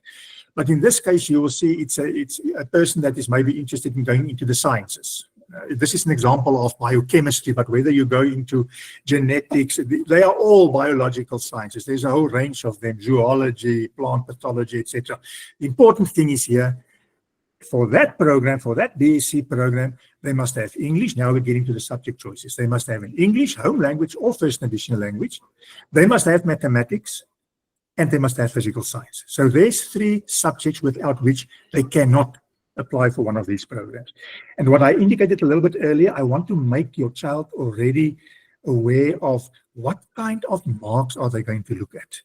But in this case, you will see it's a person that is maybe interested in going into the sciences. This is an example of biochemistry, but whether you go into genetics, they are all biological sciences. There's a whole range of them, zoology, plant pathology, etc. The important thing is here, for that program, for that BSc program, they must have English. Now we're getting to the subject choices. They must have an English, home language, or first additional language. They must have mathematics, and they must have physical science. So there's 3 subjects without which they cannot apply for one of these programs. And what I indicated a little bit earlier, I want to make your child already aware of what kind of marks are they going to look at.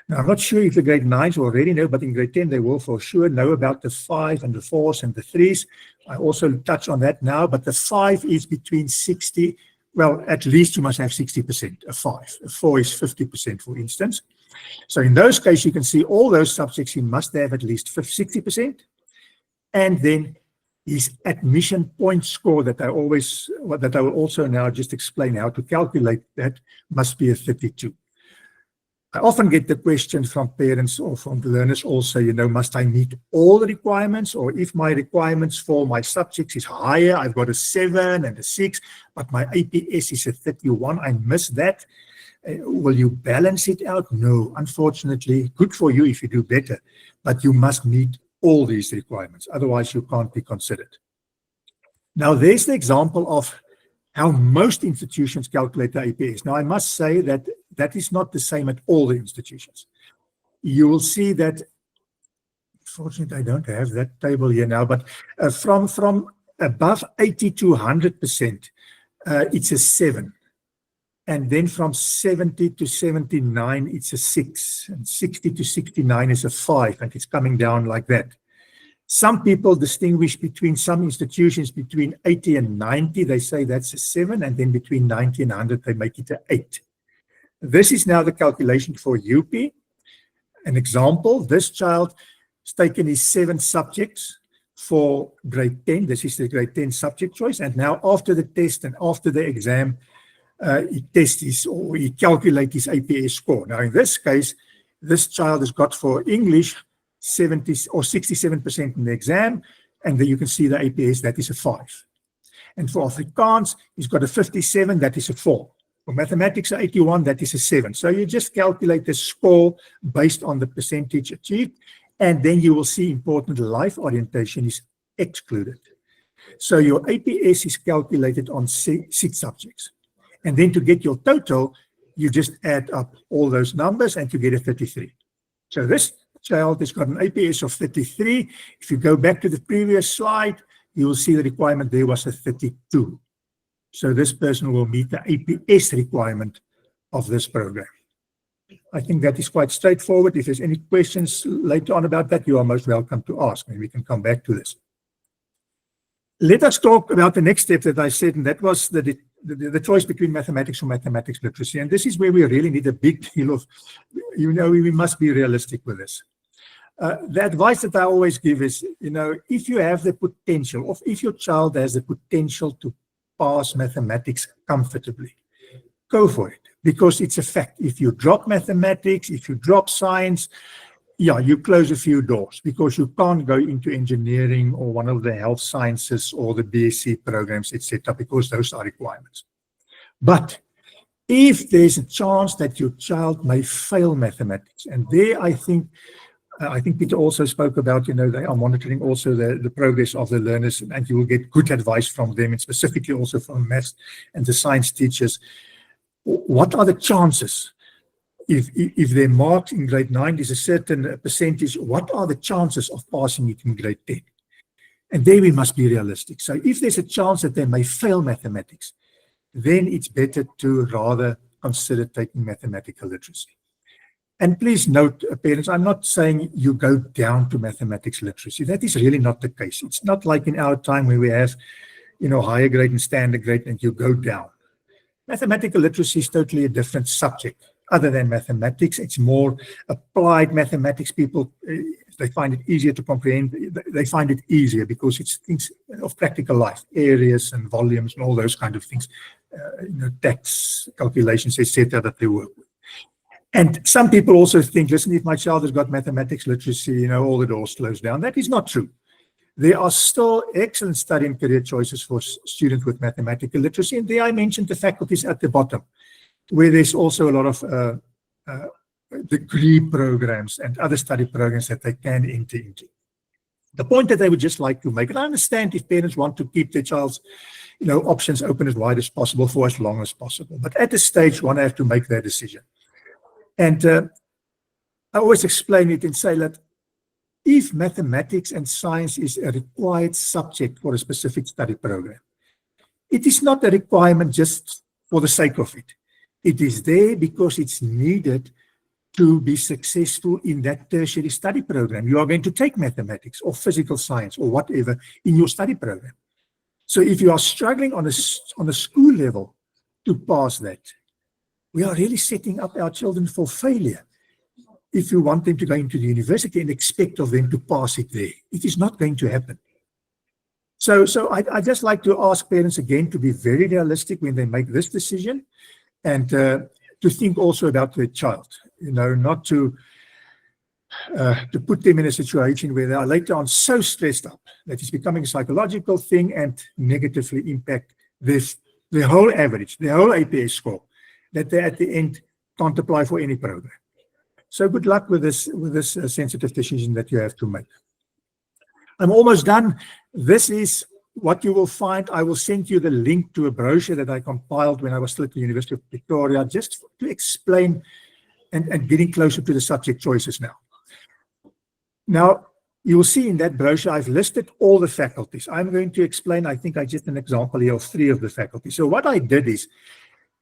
Now, I'm not sure if the grade 9s already know, but in grade 10, they will for sure know about the 5 and the 4s and the 3s. I also touch on that now, but the 5 is between 60, well, at least you must have 60%, a 5. A 4 is 50%, for instance. So in those cases, you can see all those subjects, you must have at least 60%. And then his admission point score that I will also now just explain how to calculate that must be a 32. I often get the question from parents or from the learners also, must I meet all the requirements? Or if my requirements for my subjects is higher, I've got a 7 and a 6, but my APS is a 31, I miss that. Will you balance it out? No, unfortunately, good for you if you do better, but you must meet all these requirements. Otherwise, you can't be considered. Now, there's the example of how most institutions calculate the APS. Now, I must say that that is not the same at all the institutions. You will see that, fortunately, I don't have that table here now, but from above 80 to 100%, it's a 7. And then from 70 to 79, it's a 6. And 60 to 69 is a 5, and it's coming down like that. Some people distinguish between some institutions between 80 and 90. They say that's a 7, and then between 90 and 100, they make it an 8. This is now the calculation for UP. An example, this child has taken his 7 subjects for grade 10. This is the grade 10 subject choice. And now after the test and after the exam, he tests he calculates his APS score. Now, in this case, this child has got for English 70 or 67% in the exam, and then you can see the APS, that is a 5. And for Afrikaans, he's got a 57, that is a 4. For mathematics, 81, that is a 7. So you just calculate the score based on the percentage achieved, and then you will see important life orientation is excluded. So your APS is calculated on 6 subjects. And then to get your total, you just add up all those numbers and you get a 33. So this child has got an APS of 33. If you go back to the previous slide, you will see the requirement there was a 32. So this person will meet the APS requirement of this program. I think that is quite straightforward. If there's any questions later on about that, you are most welcome to ask, and we can come back to this. Let us talk about the next step that I said, and that was the choice between mathematics or mathematics literacy. And this is where we really need a big deal of, we must be realistic with this. The advice that I always give is, if you have the potential, or if your child has the potential to pass mathematics comfortably, go for it, because it's a fact. If you drop mathematics, if you drop science, you close a few doors, because you can't go into engineering or one of the health sciences or the BSc programs, etc., because those are requirements. But if there's a chance that your child may fail mathematics, and there I think Peter also spoke about, they are monitoring also the progress of the learners, and you will get good advice from them, and specifically also from maths and the science teachers. What are the chances? If their marks in grade 9 is a certain percentage, what are the chances of passing it in grade 10? And there we must be realistic. So if there's a chance that they may fail mathematics, then it's better to rather consider taking mathematical literacy. And please note, parents, I'm not saying you go down to mathematics literacy. That is really not the case. It's not like in our time where we have, higher grade and standard grade, and you go down. Mathematical literacy is totally a different subject. Other than mathematics, it's more applied mathematics. People, they find it easier to comprehend. They find it easier because it's things of practical life, areas and volumes and all those kind of things, tax calculations, etc., that they work with. And some people also think, listen, if my child has got mathematics literacy, all the doors close down. That is not true. there are still excellent study and career choices for students with mathematical literacy. And there I mentioned the faculties at the bottom, where there's also a lot of degree programs and other study programs that they can enter into. The point that I would just like to make, and I understand if parents want to keep their child's options open as wide as possible for as long as possible. But at this stage, one has to make their decision. And I always explain it and say that if mathematics and science is a required subject for a specific study program, it is not a requirement just for the sake of it. It is there because it's needed to be successful in that tertiary study program. You are going to take mathematics or physical science or whatever in your study program. So if you are struggling on a school level to pass that, we are really setting up our children for failure. If you want them to go into the university and expect of them to pass it there, it is not going to happen. So I just like to ask parents again to be very realistic when they make this decision, and to think also about their child, not to put them in a situation where they are later on so stressed up that it's becoming a psychological thing and negatively impact their whole average, their whole APS score, that they at the end can't apply for any program. So good luck with this sensitive decision that you have to make. I'm almost done. This is what you will find. I will send you the link to a brochure that I compiled when I was still at the University of Victoria, just to explain and getting closer to the subject choices now. Now, you will see in that brochure, I've listed all the faculties. I'm going to explain, I think I just an example here of 3 of the faculties. So what I did is,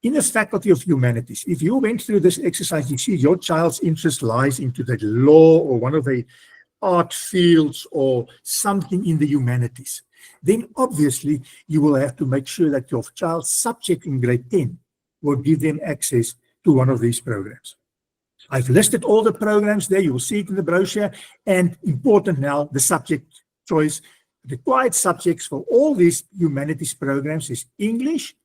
in the Faculty of Humanities, if you went through this exercise, you see your child's interest lies into the law or one of the art fields or something in the humanities, then obviously you will have to make sure that your child's subject in grade 10 will give them access to one of these programs. I've listed all the programs there. You will see it in the brochure. And important now, the subject choice. Required subjects for all these humanities programs is English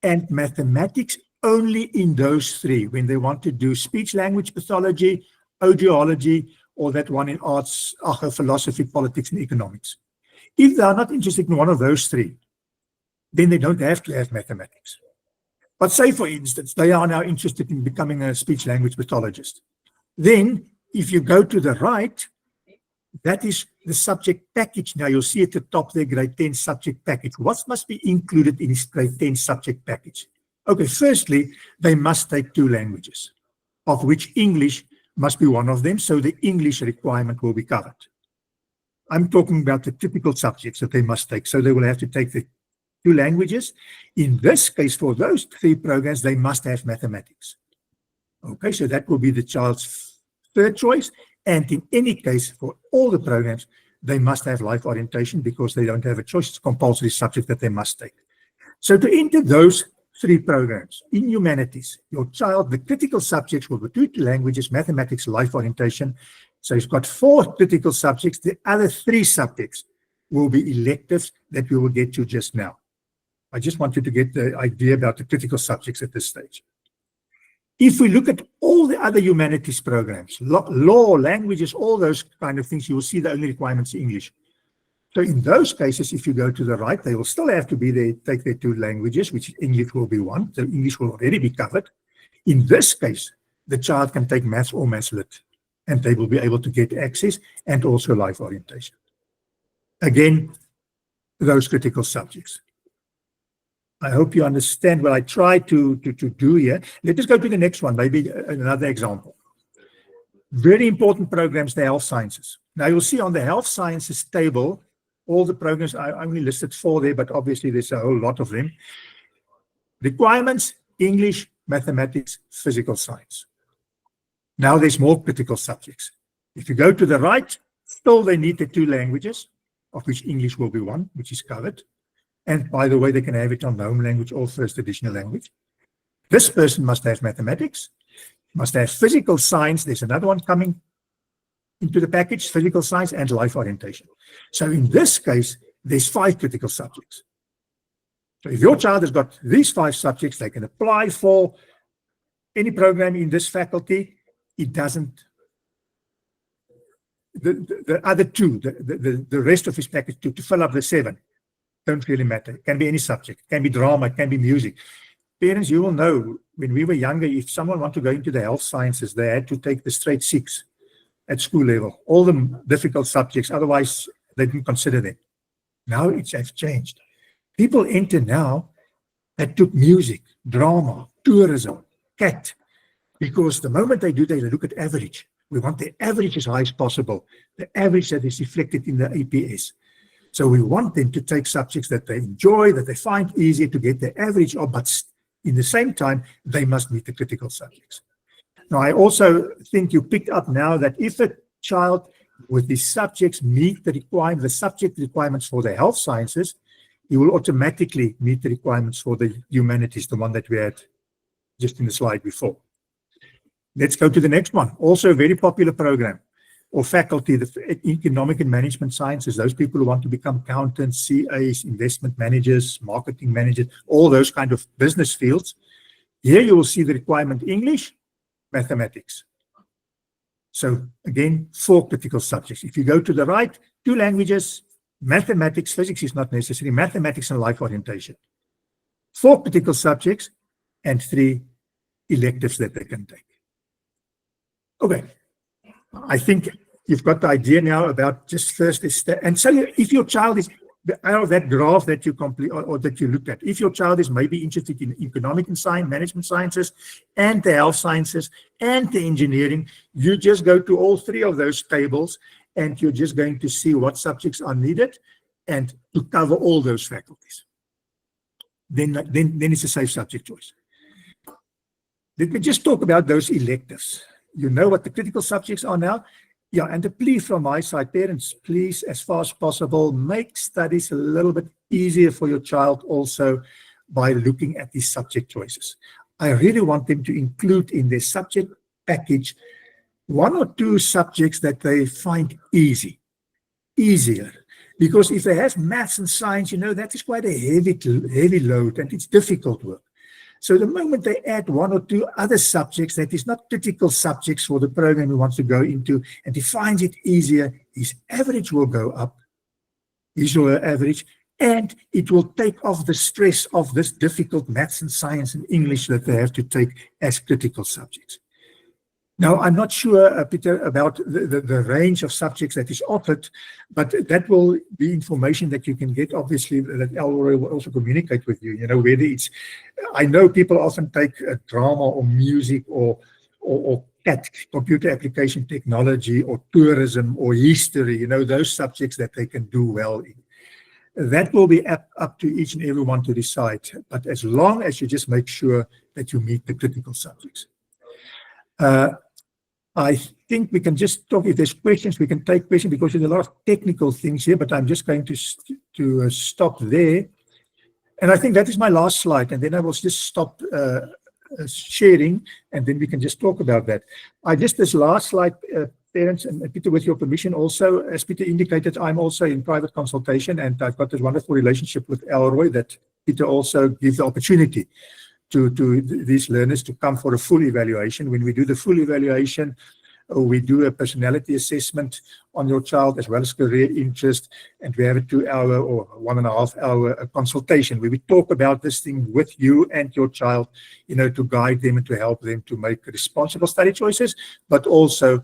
and mathematics, only in those 3, when they want to do speech language pathology, audiology, or that one in arts, philosophy, politics, and economics. If they are not interested in one of those 3, then they don't have to have mathematics. But say, for instance, they are now interested in becoming a speech language pathologist. Then, if you go to the right, that is the subject package. Now, you'll see at the top there, grade 10 subject package. What must be included in this grade 10 subject package? Okay, firstly, they must take 2 languages, of which English must be one of them, so the English requirement will be covered. I'm talking about the typical subjects that they must take, so they will have to take the 2 languages. In this case, for those 3 programs, they must have mathematics. Okay, so that will be the child's 3rd choice. And in any case, for all the programs, they must have life orientation because they don't have a choice. It's a compulsory subject that they must take. So to enter those 3 programs in humanities, your child, the critical subjects will be 2 languages, mathematics, life orientation. So he's got 4 critical subjects. The other 3 subjects will be electives that we will get to just now. I just want you to get the idea about the critical subjects at this stage. If we look at all the other humanities programs, law, languages, all those kind of things, you will see the only requirements in English. So in those cases, if you go to the right, they will still have to be there, take their 2 languages, which English will be one. So English will already be covered. In this case, the child can take maths or maths lit, and they will be able to get access and also life orientation. Again, those critical subjects. I hope you understand what I try to do here. Let us go to the next one, maybe another example. Very important programs, the health sciences. Now you'll see on the health sciences table, all the programs, I only listed 4 there, but obviously there's a whole lot of them. Requirements, English, mathematics, physical science. Now there's more critical subjects. If you go to the right, still they need the 2 languages, of which English will be one, which is covered. And by the way, they can have it on the home language or first additional language. This person must have mathematics, must have physical science. There's another one coming into the package, physical science and life orientation. So in this case, there's 5 critical subjects. So if your child has got these 5 subjects, they can apply for any program in this faculty. It doesn't the other two, the rest of his package to fill up the 7, don't really matter. It can be any subject. It can be drama. It can be music. Parents, you will know, when we were younger, if someone wanted to go into the health sciences, they had to take the straight 6 at school level. All the difficult subjects, otherwise they didn't consider them. Now it has changed. People enter now that took music, drama, tourism, CAT, because the moment they do, they look at average. We want the average as high as possible, the average that is reflected in the APS. So we want them to take subjects that they enjoy, that they find easier to get the average of, but in the same time, they must meet the critical subjects. Now, I also think you picked up now that if a child with these subjects meet the subject requirements for the health sciences, he will automatically meet the requirements for the humanities, the one that we had just in the slide before. Let's go to the next one. Also a very popular program or faculty, the economic and management sciences, those people who want to become accountants, CAs, investment managers, marketing managers, all those kind of business fields. Here you will see the requirement English, mathematics. So again, 4 critical subjects. If you go to the right, 2 languages, mathematics, physics is not necessary, mathematics and life orientation. 4 critical subjects and 3 electives that they can take. Okay, I think you've got the idea now about just first is and so if your child is out of that graph that you complete or that you looked at, if your child is maybe interested in economic and science, management sciences, and the health sciences and the engineering, you just go to all 3 of those tables and you're just going to see what subjects are needed and to cover all those faculties. Then it's a safe subject choice. Let me just talk about those electives. You know what the critical subjects are now. Yeah, and the plea from my side, parents, please, as far as possible, make studies a little bit easier for your child also by looking at these subject choices. I really want them to include in their subject package 1 or 2 subjects that they find easier. Because if they have maths and science, you know, that is quite a heavy load and it's difficult work. So the moment they add 1 or 2 other subjects that is not critical subjects for the program he wants to go into, and he finds it easier, his average will go up, his or her average, and it will take off the stress of this difficult maths and science and English that they have to take as critical subjects. Now, I'm not sure, Peter, about the range of subjects that is offered, but that will be information that you can get, obviously, that Elroi will also communicate with you, you know, whether it's, I know people often take drama or music or CAT, computer application technology, or tourism or history, you know, those subjects that they can do well in. That will be up to each and every one to decide, but as long as you just make sure that you meet the critical subjects. I think we can just talk, if there's questions, we can take questions because there's a lot of technical things here, but I'm just going to stop there. And I think that is my last slide, and then I will just stop sharing, and then we can just talk about that. This last slide, parents, and Peter, with your permission also, as Peter indicated, I'm also in private consultation, and I've got this wonderful relationship with Elroi that Peter also gives the opportunity to these learners to come for a full evaluation. When we do the full evaluation, we do a personality assessment on your child as well as career interest, and we have a 2-hour or 1.5-hour consultation where we talk about this thing with you and your child, you know, to guide them and to help them to make responsible study choices, but also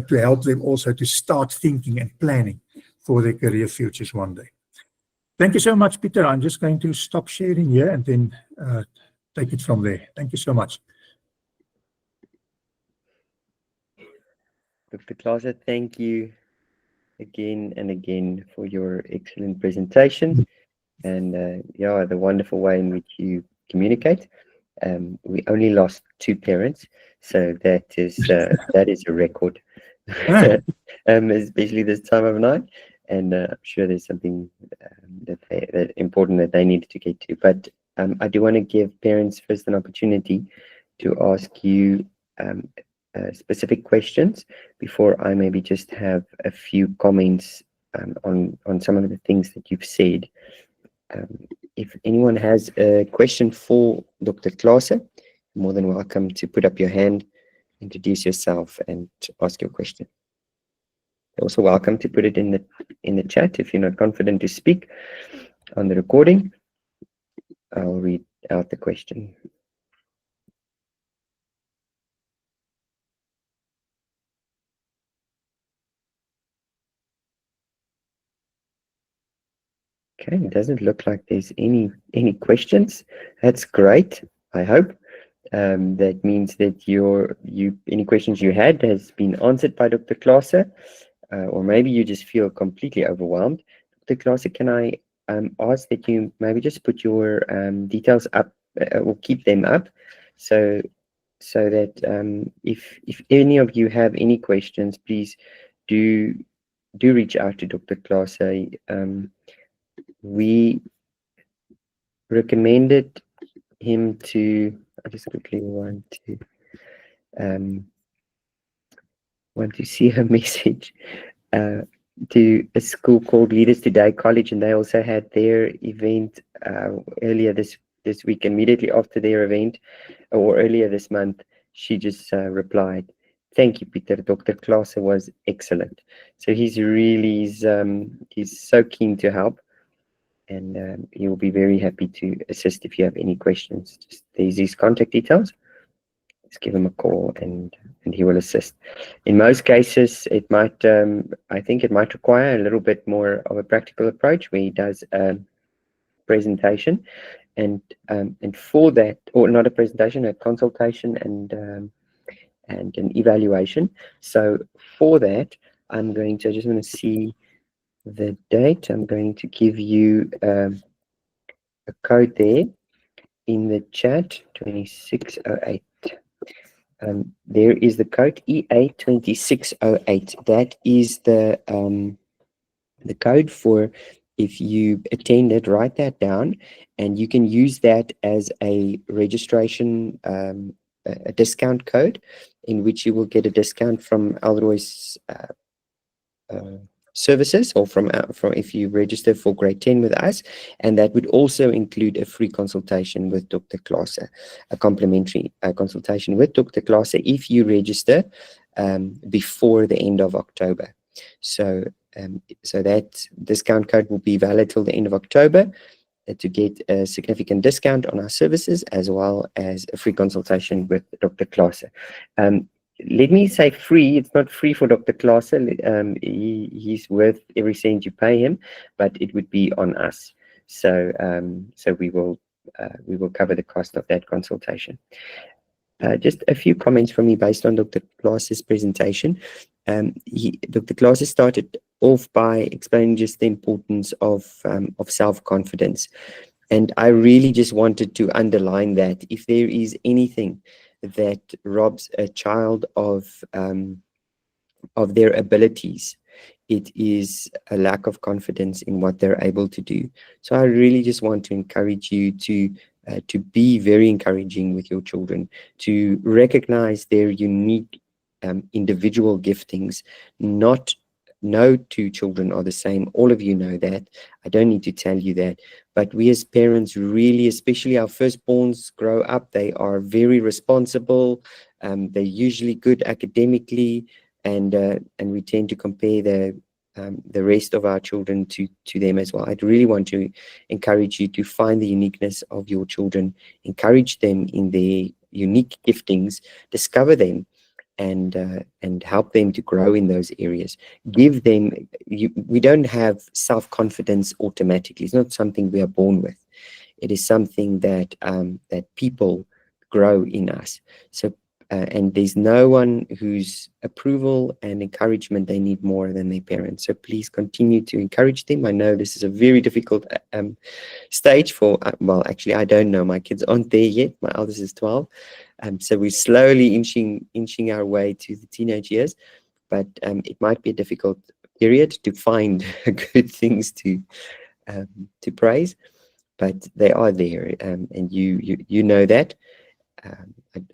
to help them also to start thinking and planning for their career futures one day. Thank you so much, Peter. I'm just going to stop sharing here and then take it from there. Thank you so much. Dr. Klaaser, thank you again and again for your excellent presentation and yeah, the wonderful way in which you communicate. We only lost 2 parents, so that is a record, especially this time of night. And I'm sure there's something that important that they needed to get to. But I do want to give parents first an opportunity to ask you specific questions before I maybe just have a few comments on some of the things that you've said. If anyone has a question for Dr. Klaaser, you're more than welcome to put up your hand, introduce yourself, and ask your question. also welcome to put it in the chat if you're not confident to speak on the recording. I'll read out the question. Okay, it doesn't look like there's any questions. That's great. I hope that means that any questions you had has been answered by Dr. Klaaser, or maybe you just feel completely overwhelmed. Dr. Klaaser, can I ask that you maybe just put your details up or keep them up, so that if any of you have any questions, please do reach out to Dr. Klaaser. We recommended him to, I just quickly want to see her message to a school called Leaders Today College, and they also had their event earlier this week. Immediately after their event, or earlier this month, she just replied, "Thank you, Peter. Dr. Klaaser was excellent." So he's so keen to help, and he will be very happy to assist if you have any questions. There's his contact details. Just give him a call and he will assist. In most cases, it might, I think it might require a little bit more of a practical approach where he does a presentation, and for that, or not a presentation, a consultation and an evaluation. So for that, I just want to see the date. I'm going to give you a code there in the chat, 2608. There is the code EA2608. That is the code for, if you attended, write that down, and you can use that as a registration, a discount code, in which you will get a discount from Elroi's services, or from if you register for grade 10 with us, and that would also include a free consultation with Dr. Klaaser, a complimentary consultation with Dr. Klaaser if you register before the end of October. So that discount code will be valid till the end of October to get a significant discount on our services, as well as a free consultation with Dr. Klaaser. Let me say free. It's not free for Dr. Klaaser. He's worth every cent you pay him, but it would be on us. So we will cover the cost of that consultation. Just a few comments from me based on Dr. Klaaser's presentation. Dr. Klaaser started off by explaining just the importance of self-confidence, and I really just wanted to underline that if there is anything that robs a child of their abilities, it is a lack of confidence in what they're able to do. So I really just want to encourage you to be very encouraging with your children, to recognize their unique individual giftings. No two children are the same. All of you know that. I don't need to tell you that. But we as parents really, especially our firstborns, grow up. They are very responsible. They're usually good academically, and we tend to compare the rest of our children to them as well. I'd really want to encourage you to find the uniqueness of your children, encourage them in their unique giftings, discover them, and help them to grow in those areas. Give them, we don't have self-confidence automatically. It's not something we are born with. It is something that people grow in us. So and there's no one whose approval and encouragement they need more than their parents. So please continue to encourage them. I know this is a very difficult stage for, well, actually, I don't know. My kids aren't there yet. My eldest is 12. So we're slowly inching our way to the teenage years, but it might be a difficult period to find good things to praise, but they are there, and you know that.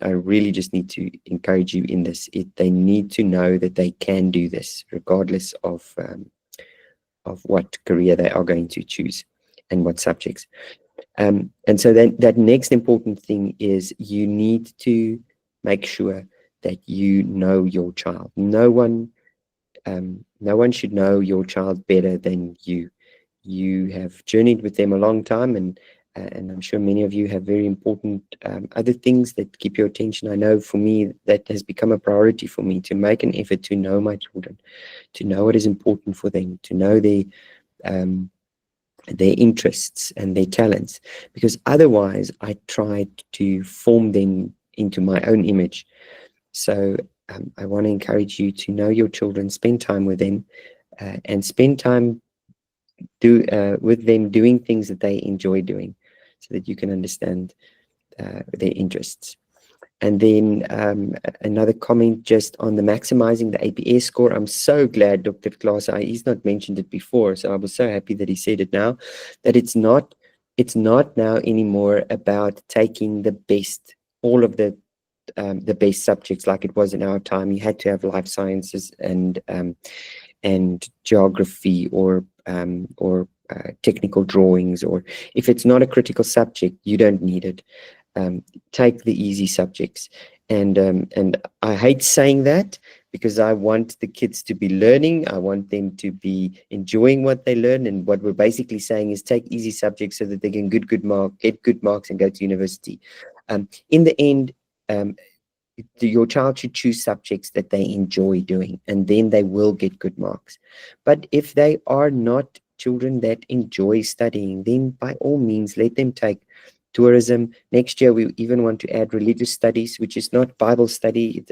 I really just need to encourage you in this. They need to know that they can do this, regardless of what career they are going to choose and what subjects. And so then that next important thing is you need to make sure that you know your child. No one no one should know your child better than you. You have journeyed with them a long time, and I'm sure many of you have very important other things that keep your attention. I know for me that has become a priority for me, to make an effort to know my children, to know what is important for them, to know their interests and their talents, because otherwise I tried to form them into my own image. So I want to encourage you to know your children, spend time with them, and spend time with them doing things that they enjoy doing, so that you can understand their interests. And then another comment just on the maximizing the APS score. I'm so glad Dr. Klaas, he's not mentioned it before, so I was so happy that he said it now, that it's not now anymore about taking the best, all of the best subjects like it was in our time. You had to have life sciences and geography or technical drawings, or if it's not a critical subject, you don't need it. Take the easy subjects, and I hate saying that, because I want the kids to be learning. I want them to be enjoying what they learn, and what we're basically saying is take easy subjects so that they can get good marks and go to university. In the end, your child should choose subjects that they enjoy doing, and then they will get good marks. But if they are not children that enjoy studying, then by all means let them take tourism. Next year we even want to add religious studies, which is not Bible study.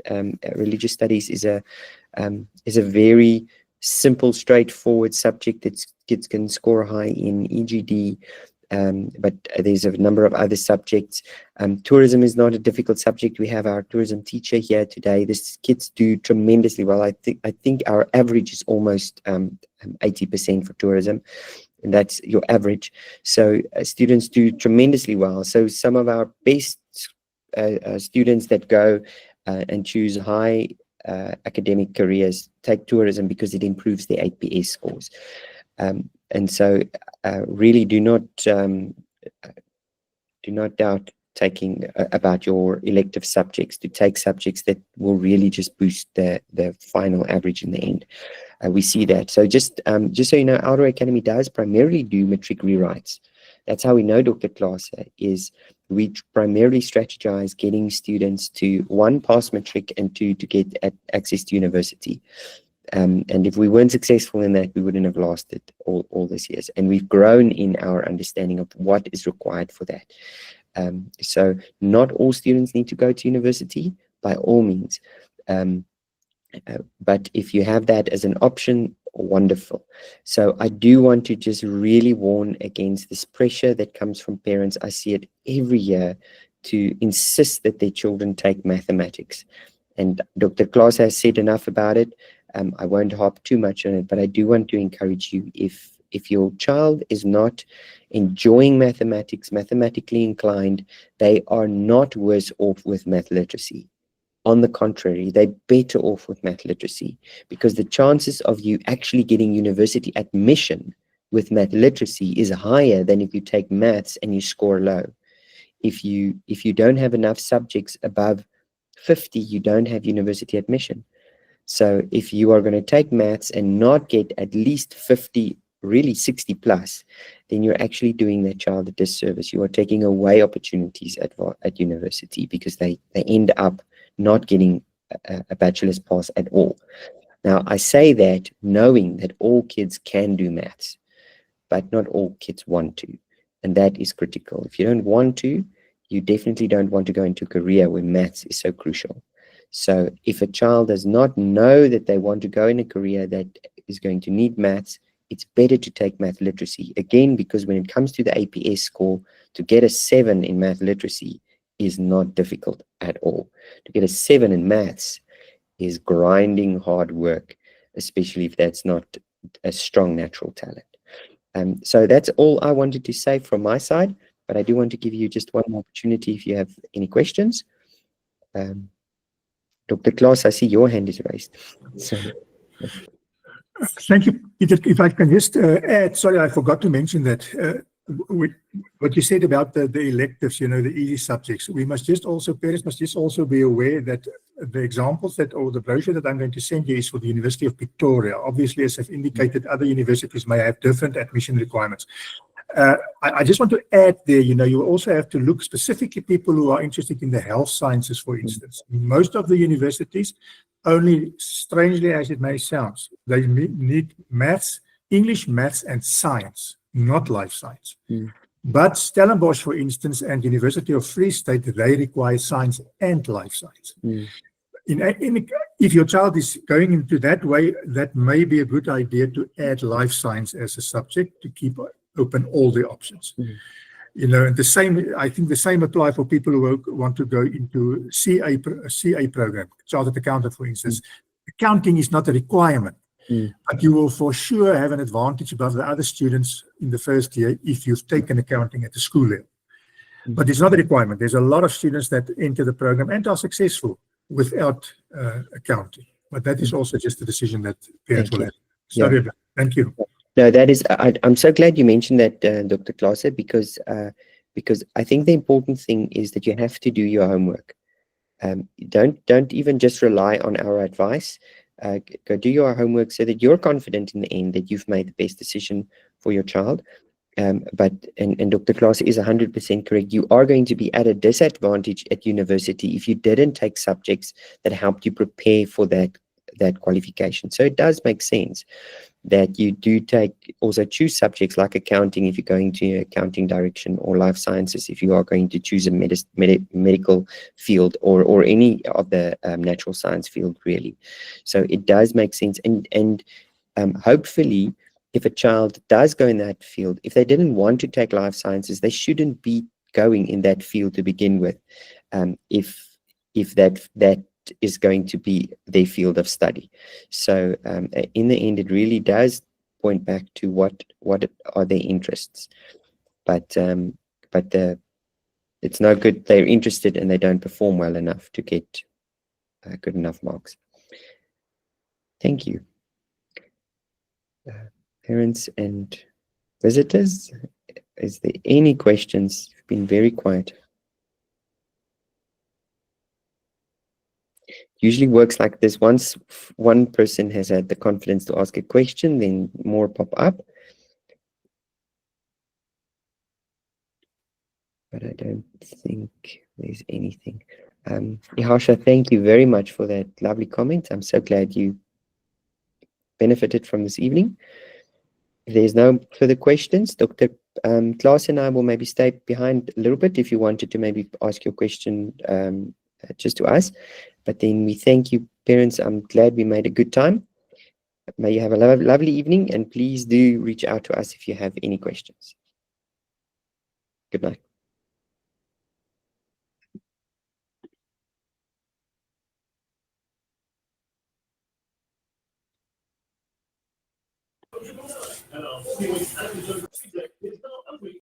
Religious studies is a very simple, straightforward subject that kids can score high in EGD. But there's a number of other subjects. Tourism is not a difficult subject. We have our tourism teacher here today. These kids do tremendously well. I think our average is almost 80% for tourism, and that's your average. So students do tremendously well. So some of our best students that go and choose high academic careers take tourism, because it improves their APS scores. And so really do not doubt taking about your elective subjects, to take subjects that will really just boost the final average in the end. We see that. So just so you know, Elroi Academy does primarily do matric rewrites. That's how we know, Dr. Klaas, is we primarily strategize getting students to, 1, pass matric, and 2, to get access to university. And if we weren't successful in that, we wouldn't have lasted all these years. And we've grown in our understanding of what is required for that. So not all students need to go to university, by all means. But if you have that as an option, wonderful. So I do want to just really warn against this pressure that comes from parents. I see it every year, to insist that their children take mathematics. And Dr. Klaas has said enough about it. I won't harp too much on it, but I do want to encourage you, if your child is not enjoying mathematics, mathematically inclined, they are not worse off with math literacy. On the contrary, they're better off with math literacy, because the chances of you actually getting university admission with math literacy is higher than if you take maths and you score low. If you don't have enough subjects above 50, you don't have university admission. So if you are going to take maths and not get at least 50, really 60 plus, then you're actually doing that child a disservice. You are taking away opportunities at university, because they end up not getting a bachelor's pass at all. Now, I say that knowing that all kids can do maths, but not all kids want to. And that is critical. If you don't want to, you definitely don't want to go into a career where maths is so crucial. So if a child does not know that they want to go in a career that is going to need maths, it's better to take math literacy. Again, because when it comes to the APS score, to get a 7 in math literacy is not difficult at all. To get a 7 in maths is grinding hard work, especially if that's not a strong natural talent. So that's all I wanted to say from my side, but I do want to give you just one more opportunity if you have any questions. Dr. Klaas, I see your hand is raised. So, thank you, Peter. If I can just add, sorry, I forgot to mention that what you said about the electives, the easy subjects. We must just also, parents must just also be aware that the examples that, or the brochure that I'm going to send you is for the University of Victoria. Obviously, as I've indicated, other universities may have different admission requirements. I just want to add there, you also have to look specifically people who are interested in the health sciences, for instance. Most of the universities, only strangely as it may sound, they need maths, English, maths, and science, not life science. But Stellenbosch, for instance, and University of Free State, they require science and life science. If your child is going into that way, that may be a good idea to add life science as a subject to keep open all the options. The same, I think the same apply for people who want to go into CA program, chartered accountant, for instance. Accounting is not a requirement. But you will for sure have an advantage above the other students in the first year if you've taken accounting at the school level. But it's not a requirement. There's a lot of students that enter the program and are successful without accounting. But that is also just a decision that parents will have. Sorry, thank you. No, that is, I'm so glad you mentioned that, Dr. Klaassen, because I think the important thing is that you have to do your homework. Don't even just rely on our advice. Go do your homework so that you're confident in the end that you've made the best decision for your child. But Dr. Klaassen is 100% correct. You are going to be at a disadvantage at university if you didn't take subjects that helped you prepare for that qualification. So it does make sense that you do choose subjects like accounting if you're going to accounting direction, or life sciences if you are going to choose a medical field, or any of the natural science field, really. So it does make sense, and hopefully if a child does go in that field, if they didn't want to take life sciences, they shouldn't be going in that field to begin with, if that is going to be their field of study. So in the end, it really does point back to what are their interests. But it's no good they're interested and they don't perform well enough to get good enough marks. Thank you. Parents and visitors, is there any questions? You've been very quiet. Usually works like this. Once one person has had the confidence to ask a question, then more pop up. But I don't think there's anything. Ihasha, thank you very much for that lovely comment. I'm so glad you benefited from this evening. If there's no further questions, Dr. Klaassen and I will maybe stay behind a little bit if you wanted to maybe ask your question just to us. But then we thank you, parents. I'm glad we made a good time. May you have a lovely evening, and please do reach out to us if you have any questions. Good night.